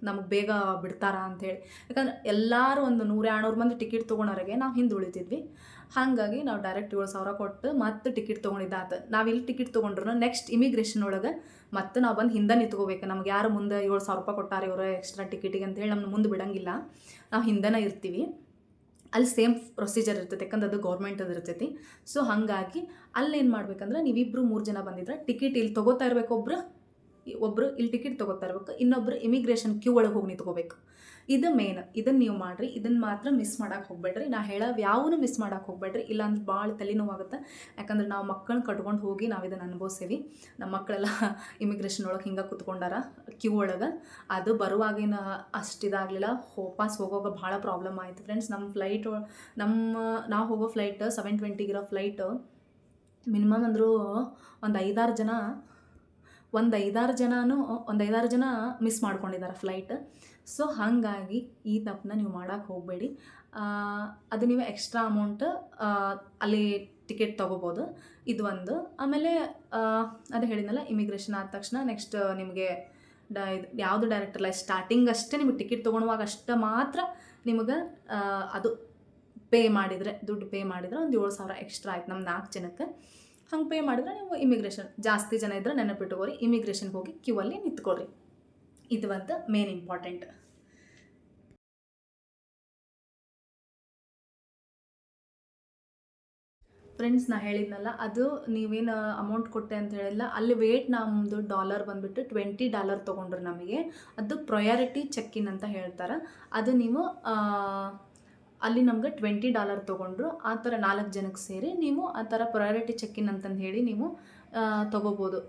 ನಮಗೆ ಬೇಗ ಬಿಡ್ತಾರಾ ಅಂಥೇಳಿ. ಯಾಕಂದ್ರೆ ಎಲ್ಲರೂ ಒಂದು 100-200 ಮಂದಿ ಟಿಕೆಟ್ ತೊಗೊಳೋರಿಗೆ ನಾವು ಹಿಂದೆ ಉಳಿತಿದ್ವಿ. ಹಾಗಾಗಿ ನಾವು ಡೈರೆಕ್ಟ್ 7,000 ಕೊಟ್ಟು ಮತ್ತೆ ಟಿಕೆಟ್ ತೊಗೊಂಡಿದ್ದಾತು. ನಾವು ಇಲ್ಲಿ ಟಿಕೆಟ್ ತೊಗೊಂಡ್ರು ನೆಕ್ಸ್ಟ್ ಇಮಿಗ್ರೇಷನ್ ಒಳಗೆ ಮತ್ತೆ ನಾವು ಬಂದು ಹಿಂದೆ ನಿಂತ್ಕೋಬೇಕು. ನಮ್ಗೆ ಯಾರು ಮುಂದೆ 7,000 ಕೊಟ್ಟಾರೆ ಇವರು ಎಕ್ಸ್ಟ್ರಾ ಟಿಕೆಟಿಗೆ ಅಂತೇಳಿ ನಮ್ಮನ್ನು ಮುಂದೆ ಬಿಡೋಂಗಿಲ್ಲ. ನಾವು ಹಿಂದೆನೇ ಇರ್ತೀವಿ. ಅಲ್ಲಿ ಸೇಮ್ ಪ್ರೊಸೀಜರ್ ಇರ್ತೈತೆ, ಯಾಕಂದ್ರೆ ಅದು ಗೌರ್ಮೆಂಟದು ಇರ್ತೈತಿ. ಸೊ ಹಾಗಾಗಿ ಅಲ್ಲಿ ಏನು ಮಾಡ್ಬೇಕಂದ್ರೆ ನೀವಿಬ್ಬರು 3 ಜನ ಬಂದಿದ್ರೆ ಟಿಕೆಟ್ ಇಲ್ಲಿ ತೊಗೋತಾ ಇರಬೇಕು. ಒಬ್ಬರು ಇಲ್ಲಿ ಟಿಕೆಟ್ ತೊಗೋತಾ ಇರ್ಬೇಕು, ಇನ್ನೊಬ್ರು ಇಮಿಗ್ರೇಷನ್ ಕ್ಯೂ ಒಳಗೆ ಹೋಗಿ ನಿಂತ್ಕೋಬೇಕು. ಇದು ಮೇನ್. ಇದನ್ನು ನೀವು ಮಾಡಿರಿ. ಇದನ್ನು ಮಾತ್ರ ಮಿಸ್ ಮಾಡೋಕೆ ಹೋಗ್ಬೇಡ್ರಿ. ನಾ ಹೇಳೋವು ಯಾವೂ ಮಿಸ್ ಮಾಡೋಕೆ ಹೋಗ್ಬೇಡ್ರಿ. ಇಲ್ಲಾಂದ್ರೆ ಭಾಳ ತಲೆನೋವಾಗುತ್ತೆ. ಯಾಕಂದ್ರೆ ನಾವು ಮಕ್ಕಳನ್ನ ಕಟ್ಕೊಂಡು ಹೋಗಿ ನಾವು ಇದನ್ನು ಅನುಭವಿಸೀವಿ. ನಮ್ಮ ಮಕ್ಕಳೆಲ್ಲ ಇಮಿಗ್ರೇಷನ್ ಒಳಗೆ ಹಿಂಗೆ ಕೂತ್ಕೊಂಡಾರ ಕ್ಯೂ ಒಳಗೆ. ಅದು ಬರುವಾಗಿನ ಅಷ್ಟಿದಾಗಲಿಲ್ಲ, ವಾಪಸ್ ಹೋಗೋವಾಗ ಭಾಳ ಪ್ರಾಬ್ಲಮ್ ಆಯಿತು ಫ್ರೆಂಡ್ಸ್. ನಮ್ಮ ಫ್ಲೈಟ್ ನಾವು ಹೋಗೋ ಫ್ಲೈಟ್ 7:20 ಇರೋ ಫ್ಲೈಟು ಮಿನಿಮಮ್ ಅಂದರೂ ಒಂದು 5-6 ಜನ ಮಿಸ್ ಮಾಡ್ಕೊಂಡಿದ್ದಾರೆ ಫ್ಲೈಟ್. ಸೊ ಹಾಗಾಗಿ ಈ ತಪ್ಪನ್ನ ನೀವು ಮಾಡೋಕ್ಕೆ ಹೋಗಬೇಡಿ. ಅದು ನೀವು ಎಕ್ಸ್ಟ್ರಾ ಅಮೌಂಟ್ ಅಲ್ಲಿ ಟಿಕೆಟ್ ತೊಗೋಬೋದು. ಇದು ಒಂದು. ಆಮೇಲೆ ಅದು ಹೇಳಿದ್ನಲ್ಲ, ಇಮಿಗ್ರೇಷನ್ ಆದ ತಕ್ಷಣ ನೆಕ್ಸ್ಟ್ ನಿಮಗೆ ಯಾವುದು ಡೈರೆಕ್ಟ್ ಇಲ್ಲ, ಸ್ಟಾರ್ಟಿಂಗ್ ಅಷ್ಟೇ ನಿಮಗೆ ಟಿಕೆಟ್ ತೊಗೊಳುವಾಗ ಅಷ್ಟೇ ಮಾತ್ರ ನಿಮಗೆ ಅದು ದುಡ್ಡು ಪೇ ಮಾಡಿದರೆ ಒಂದು 7,000 ಎಕ್ಸ್ಟ್ರಾ ಆಯ್ತು ನಮ್ಮ 4 ಜನಕ್ಕೆ. ಹಂಗೆ ಪೇ ಮಾಡಿದ್ರೆ ನೀವು ಇಮಿಗ್ರೇಷನ್ ಜಾಸ್ತಿ ಜನ ಇದ್ದರೆ ನೆನಪಿಟ್ಟುಕೋರಿ, ಇಮಿಗ್ರೇಷನ್ಗೆ ಹೋಗಿ ಕ್ಯೂ ಅಲ್ಲಿ ನಿಂತ್ಕೊಳ್ರಿ. ಇದು ಒಂದು ಮೇನ್ ಇಂಪಾರ್ಟೆಂಟ್. ಫ್ರೆಂಡ್ಸ್, ನಾ ಹೇಳಿದ್ನಲ್ಲ, ಅದು ನೀವೇನು ಅಮೌಂಟ್ ಕೊಟ್ಟೆ ಅಂತ ಹೇಳಿಲ್ಲ, ಅಲ್ಲಿ ವೇಟ್ ನಮ್ಮದು ಡಾಲರ್ ಬಂದುಬಿಟ್ಟು $20 ತೊಗೊಂಡ್ರು ನಮಗೆ. ಅದು ಪ್ರಯಾರಿಟಿ ಚೆಕ್-ಇನ್ ಅಂತ ಹೇಳ್ತಾರೆ. ಅದು ನೀವು ಅಲ್ಲಿ ನಮ್ಗೆ $20 ತೊಗೊಂಡ್ರು. ಆ ಥರ 4 ಜನಕ್ಕೆ ಸೇರಿ ನೀವು ಆ ಥರ ಪ್ರಯಾರಿಟಿ ಚೆಕ್-ಇನ್ ಅಂತಂದು ಹೇಳಿ ನೀವು ತೊಗೋಬೋದು.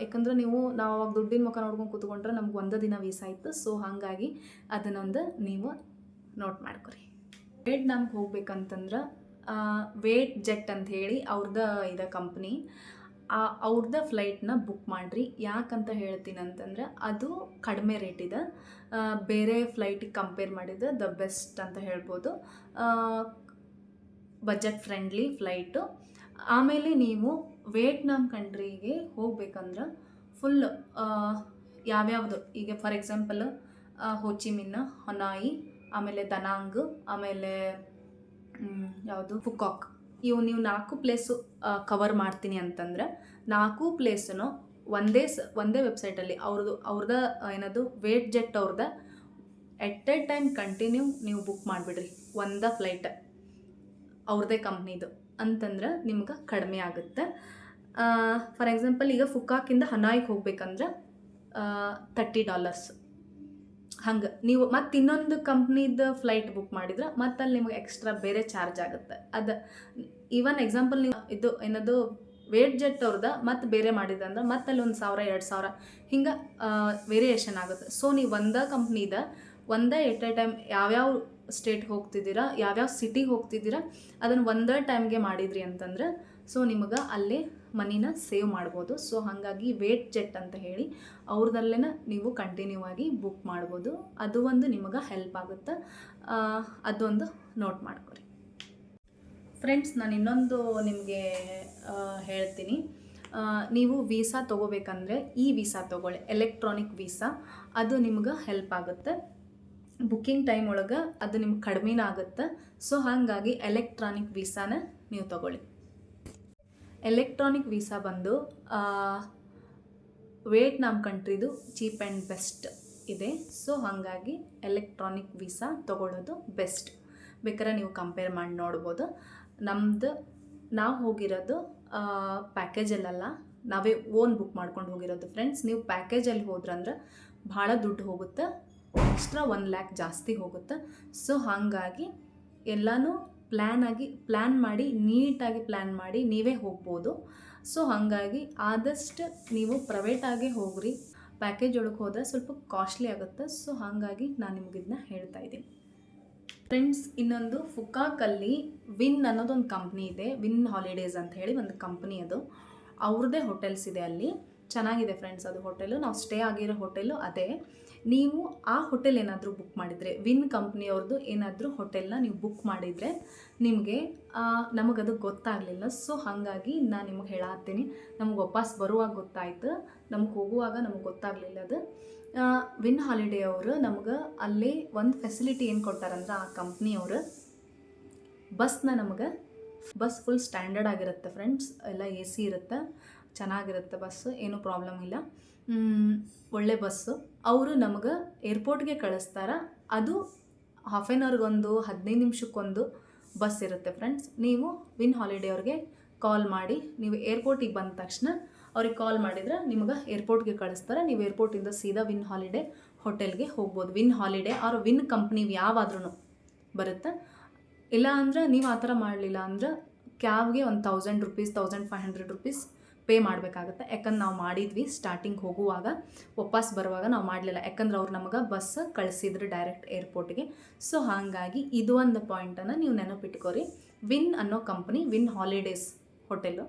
ಯಾಕಂದ್ರೆ ನಾವು ಅವಾಗ ದುಡ್ಡಿನ ಮುಖ ನೋಡ್ಕೊಂಡು ಕೂತ್ಕೊಂಡ್ರೆ ನಮ್ಗೆ ಒಂದು ದಿನ ವೀಸಾ ಇತ್ತು. ಸೊ ಹಾಗಾಗಿ ಅದನ್ನೊಂದು ನೀವು ನೋಟ್ ಮಾಡ್ಕೊರಿ. ವಿಯೆಟ್ನಾಮ್ಗೆ ಹೋಗ್ಬೇಕಂತಂದ್ರೆ ವೇಟ್ ಜೆಟ್ ಅಂತ ಹೇಳಿ ಅವ್ರದ್ದು ಕಂಪ್ನಿ, ಅವ್ರದ್ದು ಫ್ಲೈಟ್ನ ಬುಕ್ ಮಾಡಿರಿ. ಯಾಕಂತ ಹೇಳ್ತೀನಿ ಅಂತಂದರೆ ಅದು ಕಡಿಮೆ ರೇಟ್ ಇದೆ. ಬೇರೆ ಫ್ಲೈಟಿಗೆ ಕಂಪೇರ್ ಮಾಡಿದ್ರೆ ದ ಬೆಸ್ಟ್ ಅಂತ ಹೇಳ್ಬೋದು. Budget friendly flight. ಆಮೇಲೆ ನೀವು ವಿಯೆಟ್ನಾಮ್ ಕಂಟ್ರಿಗೆ ಹೋಗ್ಬೇಕಂದ್ರೆ ಫುಲ್ ಯಾವ್ಯಾವುದು, ಈಗ ಫಾರ್ ಎಕ್ಸಾಂಪಲ್ ಹೋಚಿಮಿನ್, ಹನಾಯಿ, ಆಮೇಲೆ ದನಾಂಗ್, ಆಮೇಲೆ ಯಾವುದು ಫುಕಾಕ್, ಇವು ನೀವು 4 ಪ್ಲೇಸು ಕವರ್ ಮಾಡ್ತೀನಿ ಅಂತಂದ್ರೆ 4 ಪ್ಲೇಸನ್ನು ಒಂದೇ ವೆಬ್ಸೈಟಲ್ಲಿ ಅವ್ರದ್ದು ಏನದು ವೇಟ್ ಜೆಟ್ ಅವ್ರದ್ದು ಎಟ್ ಎ ಟೈಮ್ ಕಂಟಿನ್ಯೂ ನೀವು ಬುಕ್ ಮಾಡಿಬಿಡ್ರಿ. ಒಂದೇ ಫ್ಲೈಟ್ ಅವ್ರದ್ದೇ ಕಂಪ್ನಿದು ಅಂತಂದ್ರೆ ನಿಮ್ಗೆ ಕಡಿಮೆ ಆಗುತ್ತೆ. ಫಾರ್ ಎಕ್ಸಾಂಪಲ್ ಈಗ ಫುಕಾಕಿಂದ ಹನಾಯಿಗೆ ಹೋಗ್ಬೇಕಂದ್ರೆ $30. ಹಂಗೆ ನೀವು ಮತ್ತು ಇನ್ನೊಂದು ಕಂಪ್ನಿದು ಫ್ಲೈಟ್ ಬುಕ್ ಮಾಡಿದ್ರೆ ಮತ್ತು ಅಲ್ಲಿ ನಿಮಗೆ ಎಕ್ಸ್ಟ್ರಾ ಬೇರೆ ಚಾರ್ಜ್ ಆಗುತ್ತೆ. ಅದು ಈವನ್ ಎಕ್ಸಾಂಪಲ್ ನೀವು ಇದು ಏನದು ವೇಟ್ ಜೆಟ್ ಅವ್ರದ್ದು ಮತ್ತು ಬೇರೆ ಮಾಡಿದ್ರಂದ್ರೆ ಮತ್ತು ಅಲ್ಲಿ 1,000-2,000 ಹಿಂಗೆ ವೇರಿಯೇಷನ್ ಆಗುತ್ತೆ. ಸೊ ನೀವು ಒಂದೇ ಕಂಪ್ನಿದ ಒಂದೇ ಎಟ್ ಎ ಟೈಮ್ ಯಾವ್ಯಾವ ಸ್ಟೇಟ್ಗೆ ಹೋಗ್ತಿದ್ದೀರಾ, ಯಾವ್ಯಾವ ಸಿಟಿಗೆ ಹೋಗ್ತಿದ್ದೀರಾ ಅದನ್ನು ಒಂದೇ ಟೈಮ್ಗೆ ಮಾಡಿದ್ರಿ ಅಂತಂದ್ರೆ ಸೊ ನಿಮಗೆ ಅಲ್ಲೇ ಮನಿನ ಸೇವ್ ಮಾಡ್ಬೋದು. ಸೊ ಹಾಗಾಗಿ ವೇಟ್ ಜೆಟ್ ಅಂತ ಹೇಳಿ ಅವ್ರದಲ್ಲೇ ನೀವು ಕಂಟಿನ್ಯೂ ಆಗಿ ಬುಕ್ ಮಾಡ್ಬೋದು. ಅದು ಒಂದು ನಿಮಗೆ ಹೆಲ್ಪ್ ಆಗುತ್ತೆ. ಅದೊಂದು ನೋಟ್ ಮಾಡ್ಕೊರಿ ಫ್ರೆಂಡ್ಸ್. ನಾನು ಇನ್ನೊಂದು ನಿಮಗೆ ಹೇಳ್ತೀನಿ. ನೀವು ವೀಸಾ ತೊಗೋಬೇಕಂದ್ರೆ ಈ ವೀಸಾ ತೊಗೊಳ್ಳಿ, ಎಲೆಕ್ಟ್ರಾನಿಕ್ ವೀಸಾ. ಅದು ನಿಮ್ಗೆ ಹೆಲ್ಪ್ ಆಗುತ್ತೆ. ಬುಕ್ಕಿಂಗ್ ಟೈಮ್ ಒಳಗೆ ಅದು ನಿಮ್ಗೆ ಕಡಿಮೆನ ಆಗುತ್ತೆ. ಸೊ ಹಾಗಾಗಿ ಎಲೆಕ್ಟ್ರಾನಿಕ್ ವೀಸಾನ ನೀವು ತೊಗೊಳ್ಳಿ. ಎಲೆಕ್ಟ್ರಾನಿಕ್ ವೀಸಾ ಬಂದು ವಿಯೆಟ್ನಾಮ್ ಕಂಟ್ರಿದು ಚೀಪ್ ಆ್ಯಂಡ್ ಬೆಸ್ಟ್ ಇದೆ. ಸೊ ಹಾಗಾಗಿ ಎಲೆಕ್ಟ್ರಾನಿಕ್ ವೀಸಾ ತೊಗೊಳ್ಳೋದು ಬೆಸ್ಟ್. ಬೇಕಾದ್ರೆ ನೀವು ಕಂಪೇರ್ ಮಾಡಿ ನೋಡ್ಬೋದು. ನಾವು ಹೋಗಿರೋದು ಪ್ಯಾಕೇಜಲ್ಲ, ನಾವೇ ಓನ್ ಬುಕ್ ಮಾಡ್ಕೊಂಡು ಹೋಗಿರೋದು ಫ್ರೆಂಡ್ಸ್. ನೀವು ಪ್ಯಾಕೇಜಲ್ಲಿ ಹೋದ್ರಂದ್ರೆ ಭಾಳ ದುಡ್ಡು ಹೋಗುತ್ತೆ, ಎಕ್ಸ್ಟ್ರಾ 1 lakh ಜಾಸ್ತಿ ಹೋಗುತ್ತೆ. ಸೊ ಹಾಗಾಗಿ ಎಲ್ಲನೂ ನೀಟಾಗಿ ಪ್ಲ್ಯಾನ್ ಮಾಡಿ ನೀವೇ ಹೋಗ್ಬೋದು. ಸೊ ಹಾಗಾಗಿ ಆದಷ್ಟು ನೀವು ಪ್ರೈವೇಟಾಗಿ ಹೋಗ್ರಿ. ಪ್ಯಾಕೇಜ್ ಒಳಗೆ ಹೋದರೆ ಸ್ವಲ್ಪ ಕಾಸ್ಟ್ಲಿ ಆಗುತ್ತೆ. ಸೊ ಹಾಗಾಗಿ ನಾನು ನಿಮ್ಗೆ ಇದನ್ನ ಹೇಳ್ತಾ ಇದ್ದೀನಿ ಫ್ರೆಂಡ್ಸ್. ಇನ್ನೊಂದು ಫುಕಾಕಲ್ಲಿ ವಿನ್ ಅನ್ನೋದೊಂದು ಕಂಪ್ನಿ ಇದೆ, ವಿನ್ ಹಾಲಿಡೇಸ್ ಅಂತ ಹೇಳಿ ಒಂದು ಕಂಪ್ನಿ. ಅದು ಅವ್ರದ್ದೇ ಹೋಟೆಲ್ಸ್ ಇದೆ ಅಲ್ಲಿ. ಚೆನ್ನಾಗಿದೆ ಫ್ರೆಂಡ್ಸ್ ಅದು ಹೋಟೆಲು. ನಾವು ಸ್ಟೇ ಆಗಿರೋ ಹೋಟೆಲು ಅದೇ. ನೀವು ಆ ಹೋಟೆಲ್ ಏನಾದರೂ ಬುಕ್ ಮಾಡಿದರೆ, ವಿನ್ ಕಂಪ್ನಿಯವ್ರದ್ದು ಏನಾದರೂ ಹೋಟೆಲ್ನ ನೀವು ಬುಕ್ ಮಾಡಿದರೆ ನಿಮಗೆ ನಮಗದು ಗೊತ್ತಾಗಲಿಲ್ಲ. ಸೊ ಹಾಗಾಗಿ ನಾನು ನಿಮಗೆ ಹೇಳತ್ತೀನಿ, ನಮಗೆ ವಾಪಸ್ ಬರುವಾಗ ಗೊತ್ತಾಯ್ತು, ನಮಗೆ ಹೋಗುವಾಗ ನಮಗೆ ಗೊತ್ತಾಗಲಿಲ್ಲ ಅದು. ವಿನ್ ಹಾಲಿಡೇ ಅವರು ನಮ್ಗೆ ಅಲ್ಲಿ ಒಂದು ಫೆಸಿಲಿಟಿ ಏನು ಕೊಟ್ಟಾರಂದ್ರೆ, ಆ ಕಂಪ್ನಿಯವರು ಬಸ್ನ ನಮಗೆ, ಬಸ್ ಫುಲ್ ಸ್ಟ್ಯಾಂಡರ್ಡ್ ಆಗಿರುತ್ತೆ ಫ್ರೆಂಡ್ಸ್, ಎಲ್ಲ AC ಇರುತ್ತೆ, ಚೆನ್ನಾಗಿರುತ್ತೆ ಬಸ್ಸು, ಏನೂ ಪ್ರಾಬ್ಲಮ್ ಇಲ್ಲ, ಒಳ್ಳೆ ಬಸ್ಸು. ಅವರು ನಮಗೆ ಏರ್ಪೋರ್ಟ್ಗೆ ಕಳಿಸ್ತಾರೆ. ಅದು ಹಾಫ್ ಆನ್ ಅವರ್ಗೊಂದು 15 ನಿಮಿಷಕ್ಕೊಂದು ಬಸ್ ಇರುತ್ತೆ ಫ್ರೆಂಡ್ಸ್. ನೀವು ವಿನ್ ಹಾಲಿಡೇ ಅವ್ರಿಗೆ ಕಾಲ್ ಮಾಡಿ, ನೀವು ಏರ್ಪೋರ್ಟಿಗೆ ಬಂದ ತಕ್ಷಣ ಅವ್ರಿಗೆ ಕಾಲ್ ಮಾಡಿದ್ರೆ ನಿಮ್ಗೆ ಏರ್ಪೋರ್ಟ್ಗೆ ಕಳಿಸ್ತಾರೆ. ನೀವು ಏರ್ಪೋರ್ಟಿಂದ ಸೀದಾ ವಿನ್ ಹಾಲಿಡೇ ಹೋಟೆಲ್ಗೆ ಹೋಗ್ಬೋದು. Win holiday or Win company ಯಾವಾದ್ರೂ ಬರುತ್ತೆ. ಇಲ್ಲ ಅಂದ್ರೆ ನೀವು ಆ ಥರ ಮಾಡಲಿಲ್ಲ ಅಂದ್ರೆ ಕ್ಯಾಬ್ಗೆ ಒಂದು 1000 ರೂಪೀಸ್ 1500 ರೂಪೀಸ್ ಪೇ ಮಾಡಬೇಕಾಗುತ್ತೆ. ಯಾಕಂದ್ರೆ ನಾವು ಮಾಡಿದ್ವಿ ಸ್ಟಾರ್ಟಿಂಗ್ ಹೋಗುವಾಗ, ವಾಪಸ್ ಬರುವಾಗ ನಾವು ಮಾಡಲಿಲ್ಲ, ಯಾಕಂದ್ರೆ ಅವ್ರು ನಮಗೆ ಬಸ್ ಕಳಿಸಿದ್ರು ಡೈರೆಕ್ಟ್ ಏರ್ಪೋರ್ಟ್ಗೆ. ಸೊ ಹಾಗಾಗಿ ಇದು ಒಂದು ಪಾಯಿಂಟನ್ನು ನೀವು ನೆನಪಿಟ್ಕೋರಿ. ವಿನ್ ಅನ್ನೋ ಕಂಪ್ನಿ, ವಿನ್ ಹಾಲಿಡೇಸ್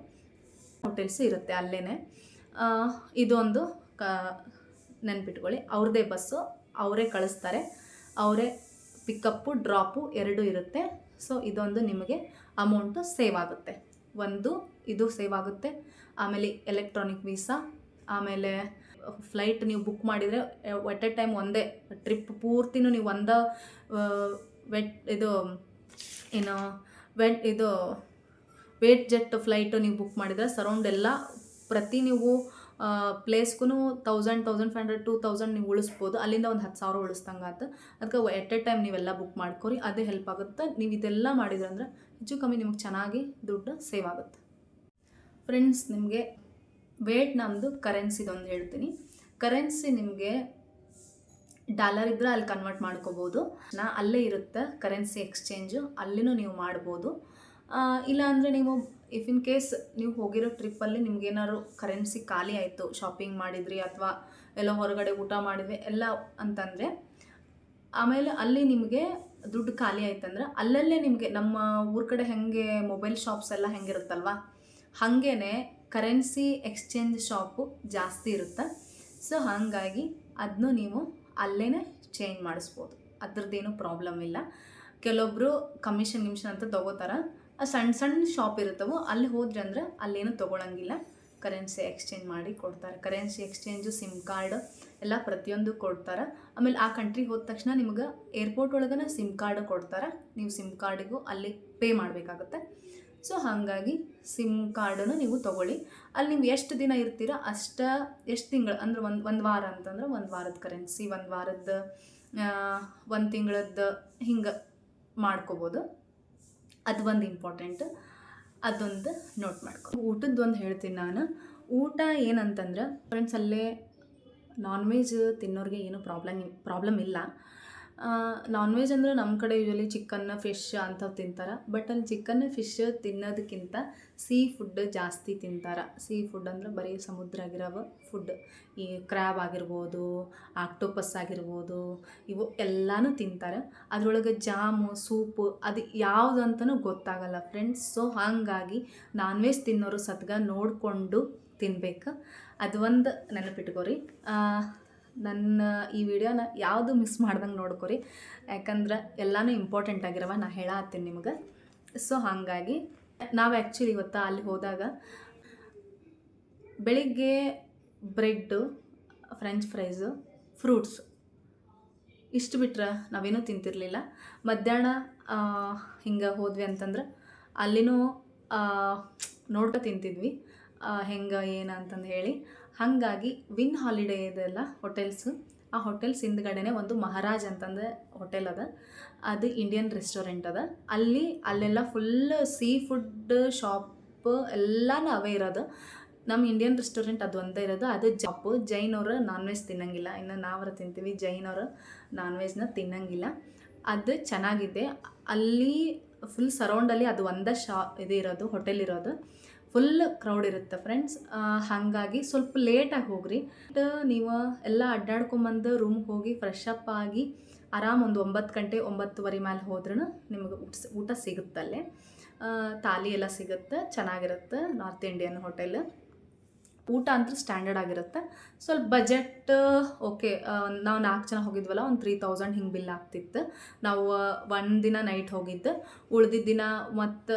ಹೋಟೆಲ್ಸ್ ಇರುತ್ತೆ ಅಲ್ಲೇ. ಇದೊಂದು ನೆನಪಿಟ್ಕೊಳ್ಳಿ. ಅವ್ರದ್ದೇ ಬಸ್ಸು, ಅವರೇ ಕಳಿಸ್ತಾರೆ, ಅವರೇ ಪಿಕಪ್ಪು ಡ್ರಾಪು ಎರಡೂ ಇರುತ್ತೆ. ಸೊ ಇದೊಂದು ನಿಮಗೆ ಅಮೌಂಟು ಸೇವ್ ಆಗುತ್ತೆ. ಒಂದು ಇದು ಸೇವ್ ಆಗುತ್ತೆ. ಆಮೇಲೆ ಎಲೆಕ್ಟ್ರಾನಿಕ್ ವೀಸಾ, ಆಮೇಲೆ ಫ್ಲೈಟ್ ನೀವು ಬುಕ್ ಮಾಡಿದರೆ ಎಟ್ ಎ ಟೈಮ್ ಒಂದೇ ಟ್ರಿಪ್ ಪೂರ್ತಿನೂ ನೀವು ವೇಟ್ ಜೆಟ್ ಫ್ಲೈಟು ನೀವು ಬುಕ್ ಮಾಡಿದರೆ ಸರೌಂಡ್ ಎಲ್ಲ ಪ್ರತಿ ನೀವು ಪ್ಲೇಸ್ಗೂ 1000, 1500, 2000 ನೀವು ಉಳಿಸ್ಬೋದು. ಅಲ್ಲಿಂದ ಒಂದು 10,000 ಉಳಿಸ್ದಂಗೆ ಆಯ್ತು. ಅದಕ್ಕೆ ಎಟ್ ಎ ಟೈಮ್ ನೀವೆಲ್ಲ ಬುಕ್ ಮಾಡ್ಕೊರಿ, ಅದೇ ಹೆಲ್ಪ್ ಆಗುತ್ತೆ. ನೀವು ಇದೆಲ್ಲ ಮಾಡಿದ್ರಂದ್ರೆ ಹೆಚ್ಚು ಕಮ್ಮಿ ನಿಮಗೆ ಚೆನ್ನಾಗಿ ದುಡ್ಡು ಸೇವ್ ಆಗುತ್ತೆ ಫ್ರೆಂಡ್ಸ್. ನಿಮಗೆ ವಿಯೆಟ್ನಾಮ್ದು ಕರೆನ್ಸಿದೊಂದು ಹೇಳ್ತೀನಿ. ಕರೆನ್ಸಿ ನಿಮಗೆ ಡಾಲರ್ ಇದ್ದರೆ ಅಲ್ಲಿ ಕನ್ವರ್ಟ್ ಮಾಡ್ಕೋಬೋದು. ಅಲ್ಲೇ ಇರುತ್ತೆ ಕರೆನ್ಸಿ ಎಕ್ಸ್ಚೇಂಜು, ಅಲ್ಲಿನೂ ನೀವು ಮಾಡ್ಬೋದು. ಇಲ್ಲಾಂದರೆ ನೀವು ಇಫ್ ಇನ್ ಕೇಸ್ ನೀವು ಹೋಗಿರೋ ಟ್ರಿಪ್ಪಲ್ಲಿ ನಿಮ್ಗೇನಾದ್ರು ಕರೆನ್ಸಿ ಖಾಲಿ ಆಯಿತು, ಶಾಪಿಂಗ್ ಮಾಡಿದ್ರಿ ಅಥವಾ ಎಲ್ಲ ಹೊರಗಡೆ ಊಟ ಮಾಡಿದ್ವಿ ಎಲ್ಲ ಅಂತಂದರೆ, ಆಮೇಲೆ ಅಲ್ಲಿ ನಿಮಗೆ ದುಡ್ಡು ಖಾಲಿ ಆಯ್ತಂದ್ರೆ ಅಲ್ಲಲ್ಲೇ ನಿಮಗೆ ನಮ್ಮ ಊರ ಕಡೆ ಹೆಂಗೆ ಮೊಬೈಲ್ ಶಾಪ್ಸ್ ಎಲ್ಲ ಹೆಂಗಿರುತ್ತಲ್ವ, ಹಾಗೇ ಕರೆನ್ಸಿ ಎಕ್ಸ್ಚೇಂಜ್ ಶಾಪು ಜಾಸ್ತಿ ಇರುತ್ತೆ. ಸೊ ಹಾಗಾಗಿ ಅದನ್ನು ನೀವು ಅಲ್ಲೇ ಚೇಂಜ್ ಮಾಡಿಸ್ಬೋದು, ಅದ್ರದ್ದೇನು ಪ್ರಾಬ್ಲಮ್ ಇಲ್ಲ. ಕೆಲವೊಬ್ಬರು ಕಮಿಷನ್ ಅಂತ ತೊಗೋತಾರೆ. ಸಣ್ಣ ಸಣ್ಣ ಶಾಪ್ ಇರುತ್ತವೋ ಅಲ್ಲಿ ಹೋದ್ರಿ ಅಂದ್ರೆ ಅಲ್ಲೇನು ತೊಗೊಳಂಗಿಲ್ಲ, ಕರೆನ್ಸಿ ಎಕ್ಸ್ಚೇಂಜ್ ಮಾಡಿ ಕೊಡ್ತಾರೆ. ಕರೆನ್ಸಿ ಎಕ್ಸ್ಚೇಂಜು, ಸಿಮ್ ಕಾರ್ಡ್ ಎಲ್ಲ ಪ್ರತಿಯೊಂದು ಕೊಡ್ತಾರೆ. ಆಮೇಲೆ ಆ ಕಂಟ್ರಿಗೆ ಹೋದ ತಕ್ಷಣ ನಿಮ್ಗೆ ಏರ್ಪೋರ್ಟ್ ಒಳಗನ ಸಿಮ್ ಕಾರ್ಡ್ ಕೊಡ್ತಾರೆ. ನೀವು ಸಿಮ್ ಕಾರ್ಡಿಗೂ ಅಲ್ಲಿ ಪೇ ಮಾಡಬೇಕಾಗುತ್ತೆ. ಸೊ ಹಾಗಾಗಿ ಸಿಮ್ ಕಾರ್ಡನ್ನು ನೀವು ತೊಗೊಳ್ಳಿ. ಅಲ್ಲಿ ನೀವು ಎಷ್ಟು ದಿನ ಇರ್ತೀರ ಎಷ್ಟು ತಿಂಗಳು ಅಂದ್ರೆ ಒಂದು ವಾರ ಅಂತಂದ್ರೆ 1 ವಾರದ ಕರೆನ್ಸಿ, 1 ವಾರದ್ದು 1 ತಿಂಗಳದ್ದು ಹಿಂಗೆ ಮಾಡ್ಕೋಬೋದು. ಅದು ಒಂದು ಇಂಪಾರ್ಟೆಂಟ್, ಅದೊಂದು ನೋಟ್ ಮಾಡ್ಕೊ. ಊಟದ್ದು ಒಂದು ಹೇಳ್ತೀನಿ ನಾನು. ಊಟ ಏನಂತಂದ್ರೆ ಫ್ರೆಂಡ್ಸ್, ಅಲ್ಲೇ ನಾನ್ ವೆಜ್ ತಿನ್ನೋರಿಗೆ ಏನೂ ಪ್ರಾಬ್ಲಮ್ ಇಲ್ಲ. ನಾನ್ ವೆಜ್ ಅಂದರೆ ನಮ್ಮ ಕಡೆ ಯೂಶಲಿ ಚಿಕನ್, ಫಿಶ್ ಅಂಥವು ತಿಂತಾರೆ. ಬಟ್ ಅಲ್ಲಿ ಚಿಕನ್, ಫಿಶ್ ತಿನ್ನೋದಕ್ಕಿಂತ ಸೀ ಫುಡ್ ಜಾಸ್ತಿ ತಿಂತಾರೆ. ಸೀ ಫುಡ್ ಅಂದರೆ ಬರೀ ಸಮುದ್ರ ಆಗಿರೋ ಫುಡ್, ಈ ಕ್ರ್ಯಾಬ್ ಆಗಿರ್ಬೋದು, ಆಕ್ಟೋಪಸ್ ಆಗಿರ್ಬೋದು, ಇವು ಎಲ್ಲನೂ ತಿಂತಾರೆ. ಅದರೊಳಗೆ ಜಾಮು, ಸೂಪು ಅದು ಯಾವುದು ಅಂತಲೂ ಗೊತ್ತಾಗಲ್ಲ ಫ್ರೆಂಡ್ಸ್. ಸೊ ಹಾಗಾಗಿ ನಾನ್ ವೆಜ್ ತಿನ್ನೋರು ಸತ್ಗ ನೋಡಿಕೊಂಡು ತಿನ್ಬೇಕು. ಅದು ಒಂದು ನೆನಪಿಟ್ಕೋರಿ. ನನ್ನ ಈ ವಿಡಿಯೋನ ಯಾವುದು ಮಿಸ್ ಮಾಡ್ದಂಗೆ ನೋಡ್ಕೊರಿ, ಯಾಕಂದ್ರೆ ಎಲ್ಲನೂ ಇಂಪಾರ್ಟೆಂಟ್ ಆಗಿರವ ನಾ ಹೇಳತ್ತೀನಿ ನಿಮ್ಗೆ. ಸೊ ಹಾಗಾಗಿ ನಾವು ಆ್ಯಕ್ಚುಲಿ ಇವತ್ತು ಅಲ್ಲಿ ಹೋದಾಗ ಬೆಳಿಗ್ಗೆ ಬ್ರೆಡ್ಡು, ಫ್ರೆಂಚ್ ಫ್ರೈಸು, ಫ್ರೂಟ್ಸು ಇಷ್ಟು ಬಿಟ್ರೆ ನಾವೇನೂ ತಿಂತಿರಲಿಲ್ಲ. ಮಧ್ಯಾಹ್ನ ಹಿಂಗೆ ಹೋದ್ವಿ ಅಂತಂದ್ರೆ ಅಲ್ಲಿನೂ ನೋಡ್ಕೊ ತಿಂತಿದ್ವಿ ಹೆಂಗೆ ಏನು ಅಂತಂದು ಹೇಳಿ. ಹಾಗಾಗಿ ವಿನ್ ಹಾಲಿಡೇ ಇದೆಲ್ಲ ಹೋಟೆಲ್ಸು, ಆ ಹೋಟೆಲ್ಸ್ ಹಿಂದ್ಗಡೆನೇ ಒಂದು ಮಹಾರಾಜ್ ಅಂತಂದ್ರೆ ಹೋಟೆಲ್ ಅದ. ಅದು ಇಂಡಿಯನ್ ರೆಸ್ಟೋರೆಂಟ್ ಅದ. ಅಲ್ಲೆಲ್ಲ ಫುಲ್ ಸೀ ಫುಡ್ ಶಾಪ್ ಎಲ್ಲನೂ ಅವೇ ಇರೋದು. ನಮ್ಮ ಇಂಡಿಯನ್ ರೆಸ್ಟೋರೆಂಟ್ ಅದು ಒಂದೇ ಇರೋದು. ಅದು ಜಾಪು. ಜೈನವರು ನಾನ್ ವೆಜ್ ತಿನ್ನಂಗಿಲ್ಲ, ಇನ್ನು ನಾವರ ತಿಂತೀವಿ. ಜೈನವರು ನಾನ್ ವೆಜ್ನ ತಿನ್ನಂಗಿಲ್ಲ. ಅದು ಚೆನ್ನಾಗಿದೆ. ಅಲ್ಲಿ ಫುಲ್ ಸರೌಂಡಲ್ಲಿ ಅದು ಒಂದೇ ಇದು ಇರೋದು, ಹೋಟೆಲ್ ಇರೋದು. ಫುಲ್ ಕ್ರೌಡ್ ಇರುತ್ತೆ ಫ್ರೆಂಡ್ಸ್. ಹಾಗಾಗಿ ಸ್ವಲ್ಪ ಲೇಟಾಗಿ ಹೋಗ್ರಿ. ನೀವು ಎಲ್ಲ ಅಡ್ಡಾಡ್ಕೊಂಬಂದು ರೂಮ್ಗೆ ಹೋಗಿ ಫ್ರೆಶ್ ಅಪ್ ಆಗಿ ಆರಾಮ್ ಒಂದು 9 ಗಂಟೆ 9:30 ಮೇಲೆ ಹೋದ್ರೂ ನಿಮಗೆ ಊಟ ಸಿಗುತ್ತಲ್ಲೇ. ಥಾಲಿ ಎಲ್ಲ ಸಿಗುತ್ತೆ, ಚೆನ್ನಾಗಿರುತ್ತೆ. ನಾರ್ತ್ ಇಂಡಿಯನ್ ಹೋಟೆಲ್ ಊಟ ಅಂತೂ ಸ್ಟ್ಯಾಂಡರ್ಡ್ ಆಗಿರುತ್ತೆ. ಸ್ವಲ್ಪ ಬಜೆಟ್ ಓಕೆ, ನಾವು 4 ಜನ ಹೋಗಿದ್ವಲ್ಲ, ಒಂದು 3000 ಹಿಂಗೆ ಬಿಲ್ ಆಗ್ತಿತ್ತು. ನಾವು ಒಂದು ದಿನ ನೈಟ್ ಹೋಗಿದ್ದು, ಉಳ್ದಿದ್ದ ದಿನ ಮತ್ತು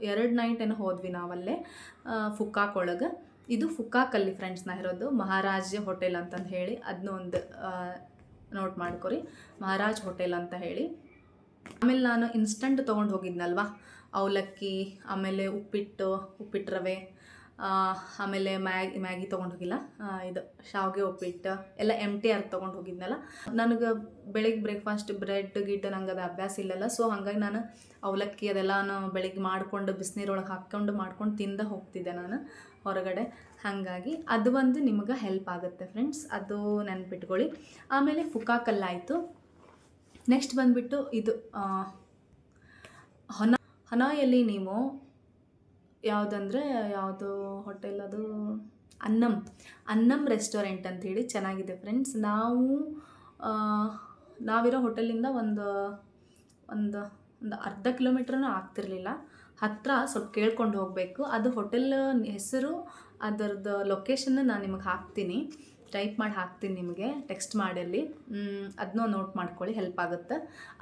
2 ನೈಟ್ ಏನೋ ಹೋದ್ವಿ ನಾವಲ್ಲೇ ಫುಕ್ಕಾಕ್ ಒಳಗೆ. ಇದು ಫುಕ್ಕಾಕಲ್ಲಿ ಫ್ರೆಂಡ್ಸ್ ನಾ ಇರೋದು, ಮಹಾರಾಜ್ ಹೋಟೆಲ್ ಅಂತಂದು ಹೇಳಿ, ಅದನ್ನೂ ಒಂದು ನೋಟ್ ಮಾಡ್ಕೊರಿ, ಮಹಾರಾಜ್ ಹೋಟೆಲ್ ಅಂತ ಹೇಳಿ. ಆಮೇಲೆ ನಾನು ಇನ್ಸ್ಟಂಟ್ ತೊಗೊಂಡು ಹೋಗಿದ್ನಲ್ವ, ಅವಲಕ್ಕಿ, ಆಮೇಲೆ ಉಪ್ಪಿಟ್ಟು ರವೆ, ಆಮೇಲೆ ಮ್ಯಾಗಿ ತೊಗೊಂಡು ಹೋಗಿಲ್ಲ, ಇದು ಶಾವಿಗೆ ಉಪ್ಪಿಟ್ಟು ಎಲ್ಲ MTR ತೊಗೊಂಡು ಹೋಗಿದ್ನಲ್ಲ. ನನಗೆ ಬೆಳಿಗ್ಗೆ ಬ್ರೇಕ್ಫಾಸ್ಟ್ ಬ್ರೆಡ್ ಗಿಡ್ ನಂಗೆ ಅದು ಅಭ್ಯಾಸ ಇಲ್ಲಲ್ಲ. ಸೊ ಹಾಗಾಗಿ ನಾನು ಅವಲಕ್ಕಿ ಅದೆಲ್ಲ ಬೆಳಿಗ್ಗೆ ಮಾಡಿಕೊಂಡು ಬಿಸಿನೀರೊಳಗೆ ಹಾಕ್ಕೊಂಡು ಮಾಡ್ಕೊಂಡು ತಿಂದ ಹೋಗ್ತಿದ್ದೆ ನಾನು ಹೊರಗಡೆ. ಹಾಗಾಗಿ ಅದು ಒಂದು ನಿಮಗೆ ಹೆಲ್ಪ್ ಆಗುತ್ತೆ ಫ್ರೆಂಡ್ಸ್, ಅದು ನೆನ್ಪಿಟ್ಕೊಳ್ಳಿ. ಆಮೇಲೆ ಫುಕ್ಕಾಕಲ್ಲಾಯಿತು. ನೆಕ್ಸ್ಟ್ ಬಂದುಬಿಟ್ಟು ಇದು ಹನಾಯಲ್ಲಿ ನೀವು ಯಾವುದು ಹೋಟೆಲ್ ಅದು, ಅನ್ನಮ್ ರೆಸ್ಟೋರೆಂಟ್ ಅಂಥೇಳಿ ಚೆನ್ನಾಗಿದೆ ಫ್ರೆಂಡ್ಸ್. ನಾವಿರೋ ಹೋಟೆಲಿಂದ ಒಂದು ಅರ್ಧ ಕಿಲೋಮೀಟ್ರನೂ ಆಗ್ತಿರಲಿಲ್ಲ, ಹತ್ತಿರ ಸ್ವಲ್ಪ ಕೇಳ್ಕೊಂಡು ಹೋಗಬೇಕು. ಅದು ಹೋಟೆಲ್ ಹೆಸರು, ಅದರದ್ದು ಲೊಕೇಶನ್ನ ನಾನು ನಿಮಗೆ ಹಾಕ್ತೀನಿ, ಟೈಪ್ ಮಾಡಿ ಹಾಕ್ತೀನಿ ನಿಮಗೆ ಟೆಕ್ಸ್ಟ್ ಮಾಡಿ. ಅದನ್ನೂ ನೋಟ್ ಮಾಡ್ಕೊಳ್ಳಿ, ಹೆಲ್ಪ್ ಆಗುತ್ತೆ.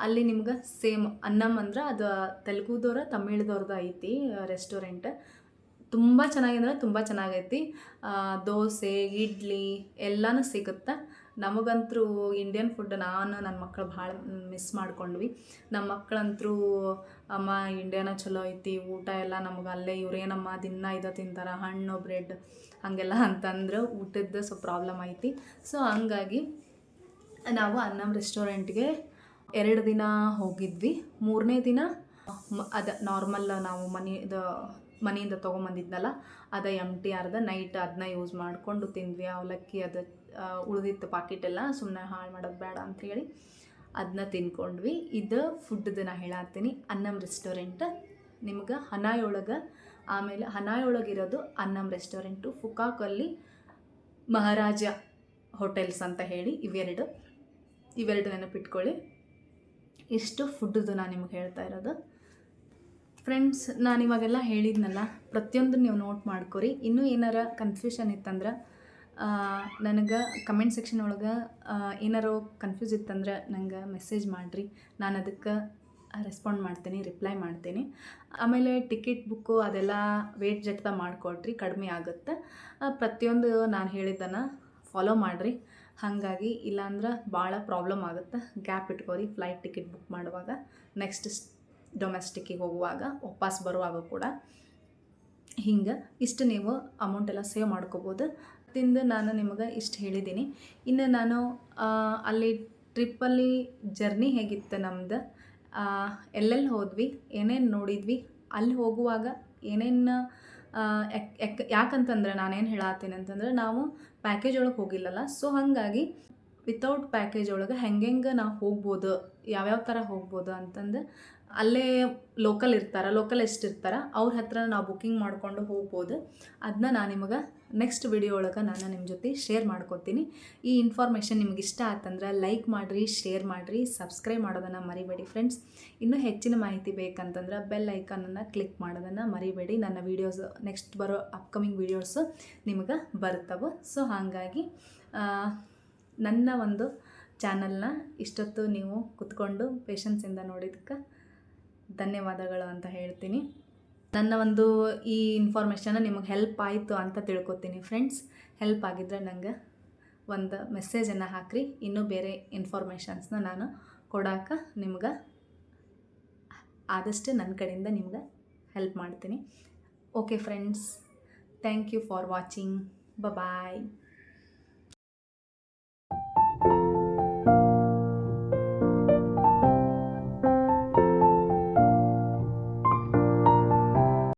ಅಲ್ಲಿ ನಿಮ್ಗೆ ಸೇಮ್ ಅನ್ನಮ್ ಅಂದ್ರೆ ಅದು ತೆಲುಗುದವ್ರ ತಮಿಳ್ದವ್ರದ್ದು ಐತಿ ರೆಸ್ಟೋರೆಂಟ್. ತುಂಬ ಚೆನ್ನಾಗಿದೆ, ತುಂಬ ಚೆನ್ನಾಗೈತಿ. ದೋಸೆ, ಇಡ್ಲಿ ಎಲ್ಲನೂ ಸಿಗುತ್ತೆ. ನಮಗಂತೂ ಇಂಡಿಯನ್ ಫುಡ್ ನನ್ನ ಮಕ್ಕಳು ಭಾಳ ಮಿಸ್ ಮಾಡ್ಕೊಂಡ್ವಿ. ನಮ್ಮ ಮಕ್ಕಳಂತರೂ ಅಮ್ಮ ಇಂಡಿಯಾನ ಚಲೋ ಐತಿ ಊಟ ಎಲ್ಲ, ನಮಗೆ ಅಲ್ಲೇ ಇವ್ರೇನಮ್ಮ ದಿನ ಇದು ತಿಂತಾರೆ, ಹಣ್ಣು ಬ್ರೆಡ್ ಹಾಗೆಲ್ಲ ಅಂತಂದ್ರೆ ಊಟದ್ದು ಸ್ವಲ್ಪ ಪ್ರಾಬ್ಲಮ್ ಐತಿ. ಸೊ ಹಂಗಾಗಿ ನಾವು ಅನ್ನಮ್ ರೆಸ್ಟೋರೆಂಟ್ಗೆ 2 ದಿನ ಹೋಗಿದ್ವಿ. 3ನೇ ದಿನ ಅದು ನಾರ್ಮಲ್ ನಾವು ಮನೆಯಿಂದ ತೊಗೊಂಬಂದಿದ್ನಲ್ಲ, ಅದು MTRದ ನೈಟ್ ಅದನ್ನ ಯೂಸ್ ಮಾಡಿಕೊಂಡು ತಿಂದ್ವಿ. ಅವಲಕ್ಕಿ ಅದು ಉಳಿದಿತ್ತು ಪಾಕೆಟೆಲ್ಲ, ಸುಮ್ಮನೆ ಹಾಳು ಮಾಡೋದು ಬೇಡ ಅಂಥೇಳಿ ಅದನ್ನ ತಿನ್ಕೊಂಡ್ವಿ. ಇದು ಫುಡ್ದು ನಾ ಹೇಳತ್ತೀನಿ. ಅನ್ನಮ್ ರೆಸ್ಟೋರೆಂಟ್ ನಿಮ್ಗೆ ಹನಾಯೊಳಗೆ, ಆಮೇಲೆ ಹನಾಯೊಳಗಿರೋದು ಅನ್ನಮ್ ರೆಸ್ಟೋರೆಂಟು, ಫುಕ್ಕಾಕಲ್ಲಿ ಮಹಾರಾಜ ಹೋಟೆಲ್ಸ್ ಅಂತ ಹೇಳಿ, ಇವೆರಡು ನೆನಪಿಟ್ಕೊಳ್ಳಿ. ಇಷ್ಟು ಫುಡ್ದು ನಾನು ನಿಮಗೆ ಹೇಳ್ತಾ ಇರೋದು ಫ್ರೆಂಡ್ಸ್. ನಾನು ಇವಾಗೆಲ್ಲ ಹೇಳಿದ್ನಲ್ಲ, ಪ್ರತಿಯೊಂದು ನೀವು ನೋಟ್ ಮಾಡ್ಕೊರಿ. ಇನ್ನೂ ಏನಾರ ಕನ್ಫ್ಯೂಷನ್ ಇತ್ತಂದ್ರೆ ನನಗೆ ಕಮೆಂಟ್ ಸೆಕ್ಷನ್ ಒಳಗೆ ಏನಾರು ಕನ್ಫ್ಯೂಸ್ ಇತ್ತಂದ್ರೆ ನಂಗೆ ಮೆಸೇಜ್ ಮಾಡಿರಿ, ನಾನು ಅದಕ್ಕೆ ರೆಸ್ಪಾಂಡ್ ಮಾಡ್ತೀನಿ, ರಿಪ್ಲೈ ಮಾಡ್ತೀನಿ. ಆಮೇಲೆ ಟಿಕೆಟ್ ಬುಕ್ಕು ಅದೆಲ್ಲ ವೇಟ್ ಜಟ್ದ ಮಾಡಿಕೊಡ್ರಿ, ಕಡಿಮೆ ಆಗುತ್ತೆ. ಪ್ರತಿಯೊಂದು ನಾನು ಹೇಳಿದ್ದನ್ನು ಫಾಲೋ ಮಾಡಿರಿ. ಹಾಗಾಗಿ ಇಲ್ಲಾಂದ್ರೆ ಭಾಳ ಪ್ರಾಬ್ಲಮ್ ಆಗುತ್ತೆ. ಗ್ಯಾಪ್ ಇಟ್ಕೋರಿ ಫ್ಲೈಟ್ ಟಿಕೆಟ್ ಬುಕ್ ಮಾಡುವಾಗ, ನೆಕ್ಸ್ಟ್ ಡೊಮೆಸ್ಟಿಕ್ಕಿಗೆ ಹೋಗುವಾಗ, ವಾಪಸ್ ಬರುವಾಗ ಕೂಡ. ಹಿಂಗೆ ಇಷ್ಟು ನೀವು ಅಮೌಂಟೆಲ್ಲ ಸೇವ್ ಮಾಡ್ಕೋಬೋದು. ತಿಂದು ನಾನು ನಿಮಗೆ ಇಷ್ಟು ಹೇಳಿದ್ದೀನಿ. ಇನ್ನು ನಾನು ಅಲ್ಲಿ ಟ್ರಿಪ್ಪಲ್ಲಿ ಜರ್ನಿ ಹೇಗಿತ್ತು ನಮ್ದು, ಎಲ್ಲೆಲ್ಲಿ ಹೋದ್ವಿ, ಏನೇನು ನೋಡಿದ್ವಿ, ಅಲ್ಲಿ ಹೋಗುವಾಗ ಏನೇನು ಯಾಕಂತಂದ್ರೆ ನಾನೇನು ಹೇಳತ್ತೀನಿ ಅಂತಂದ್ರೆ, ನಾವು ಪ್ಯಾಕೇಜ್ ಒಳಗೆ ಹೋಗಿಲ್ಲಲ್ಲ. ಸೊ ಹಾಗಾಗಿ ವಿತೌಟ್ ಪ್ಯಾಕೇಜ್ ಒಳಗೆ ಹೆಂಗೆ ನಾವು ಹೋಗ್ಬೋದು, ಯಾವ್ಯಾವ ಥರ ಹೋಗ್ಬೋದು ಅಂತಂದು ಅಲ್ಲೇ ಲೋಕಲ್ ಎಷ್ಟಿರ್ತಾರೆ ಅವ್ರ ಹತ್ರ ನಾವು ಬುಕ್ಕಿಂಗ್ ಮಾಡಿಕೊಂಡು ಹೋಗ್ಬೋದು. ಅದನ್ನ ನಾನು ನಿಮಗೆ ನೆಕ್ಸ್ಟ್ ವಿಡಿಯೋ ಒಳಗೆ ನಾನು ನಿಮ್ಮ ಜೊತೆ ಶೇರ್ ಮಾಡ್ಕೊತೀನಿ. ಈ ಇನ್ಫಾರ್ಮೇಷನ್ ನಿಮ್ಗೆ ಇಷ್ಟ ಆತಂದ್ರೆ ಲೈಕ್ ಮಾಡಿರಿ, ಶೇರ್ ಮಾಡಿರಿ, ಸಬ್ಸ್ಕ್ರೈಬ್ ಮಾಡೋದನ್ನು ಮರಿಬೇಡಿ ಫ್ರೆಂಡ್ಸ್. ಇನ್ನೂ ಹೆಚ್ಚಿನ ಮಾಹಿತಿ ಬೇಕಂತಂದ್ರೆ ಬೆಲ್ ಐಕಾನನ್ನು ಕ್ಲಿಕ್ ಮಾಡೋದನ್ನು ಮರಿಬೇಡಿ. ನನ್ನ ವೀಡಿಯೋಸ್ ನೆಕ್ಸ್ಟ್ ಬರೋ ಅಪ್ಕಮಿಂಗ್ ವೀಡಿಯೋಸು ನಿಮಗೆ ಬರ್ತವೆ. ಸೊ ಹಾಗಾಗಿ ನನ್ನ ಒಂದು ಚಾನಲ್ನ ಇಷ್ಟೊತ್ತು ನೀವು ಕುತ್ಕೊಂಡು ಪೇಷನ್ಸಿಂದ ನೋಡಿದ್ದಕ್ಕೆ ಧನ್ಯವಾದಗಳು ಅಂತ ಹೇಳ್ತೀನಿ. ನನ್ನ ಒಂದು ಈ ಇನ್ಫಾರ್ಮೇಷನ್ ನಿಮಗೆ ಹೆಲ್ಪ್ ಆಯಿತು ಅಂತ ತಿಳ್ಕೊತೀನಿ ಫ್ರೆಂಡ್ಸ್. ಹೆಲ್ಪ್ ಆಗಿದ್ದರೆ ನನಗೆ ಒಂದು ಮೆಸೇಜನ್ನು ಹಾಕಿರಿ, ಇನ್ನೂ ಬೇರೆ ಇನ್ಫಾರ್ಮೇಷನ್ಸ್ನ ನಾನು ಕೊಡೋಕೆ ನಿಮ್ಗೆ ಆದಷ್ಟು ನನ್ನ ಕಡೆಯಿಂದ ನಿಮ್ಗೆ ಹೆಲ್ಪ್ ಮಾಡ್ತೀನಿ. Okay friends, thank you for watching. Bye.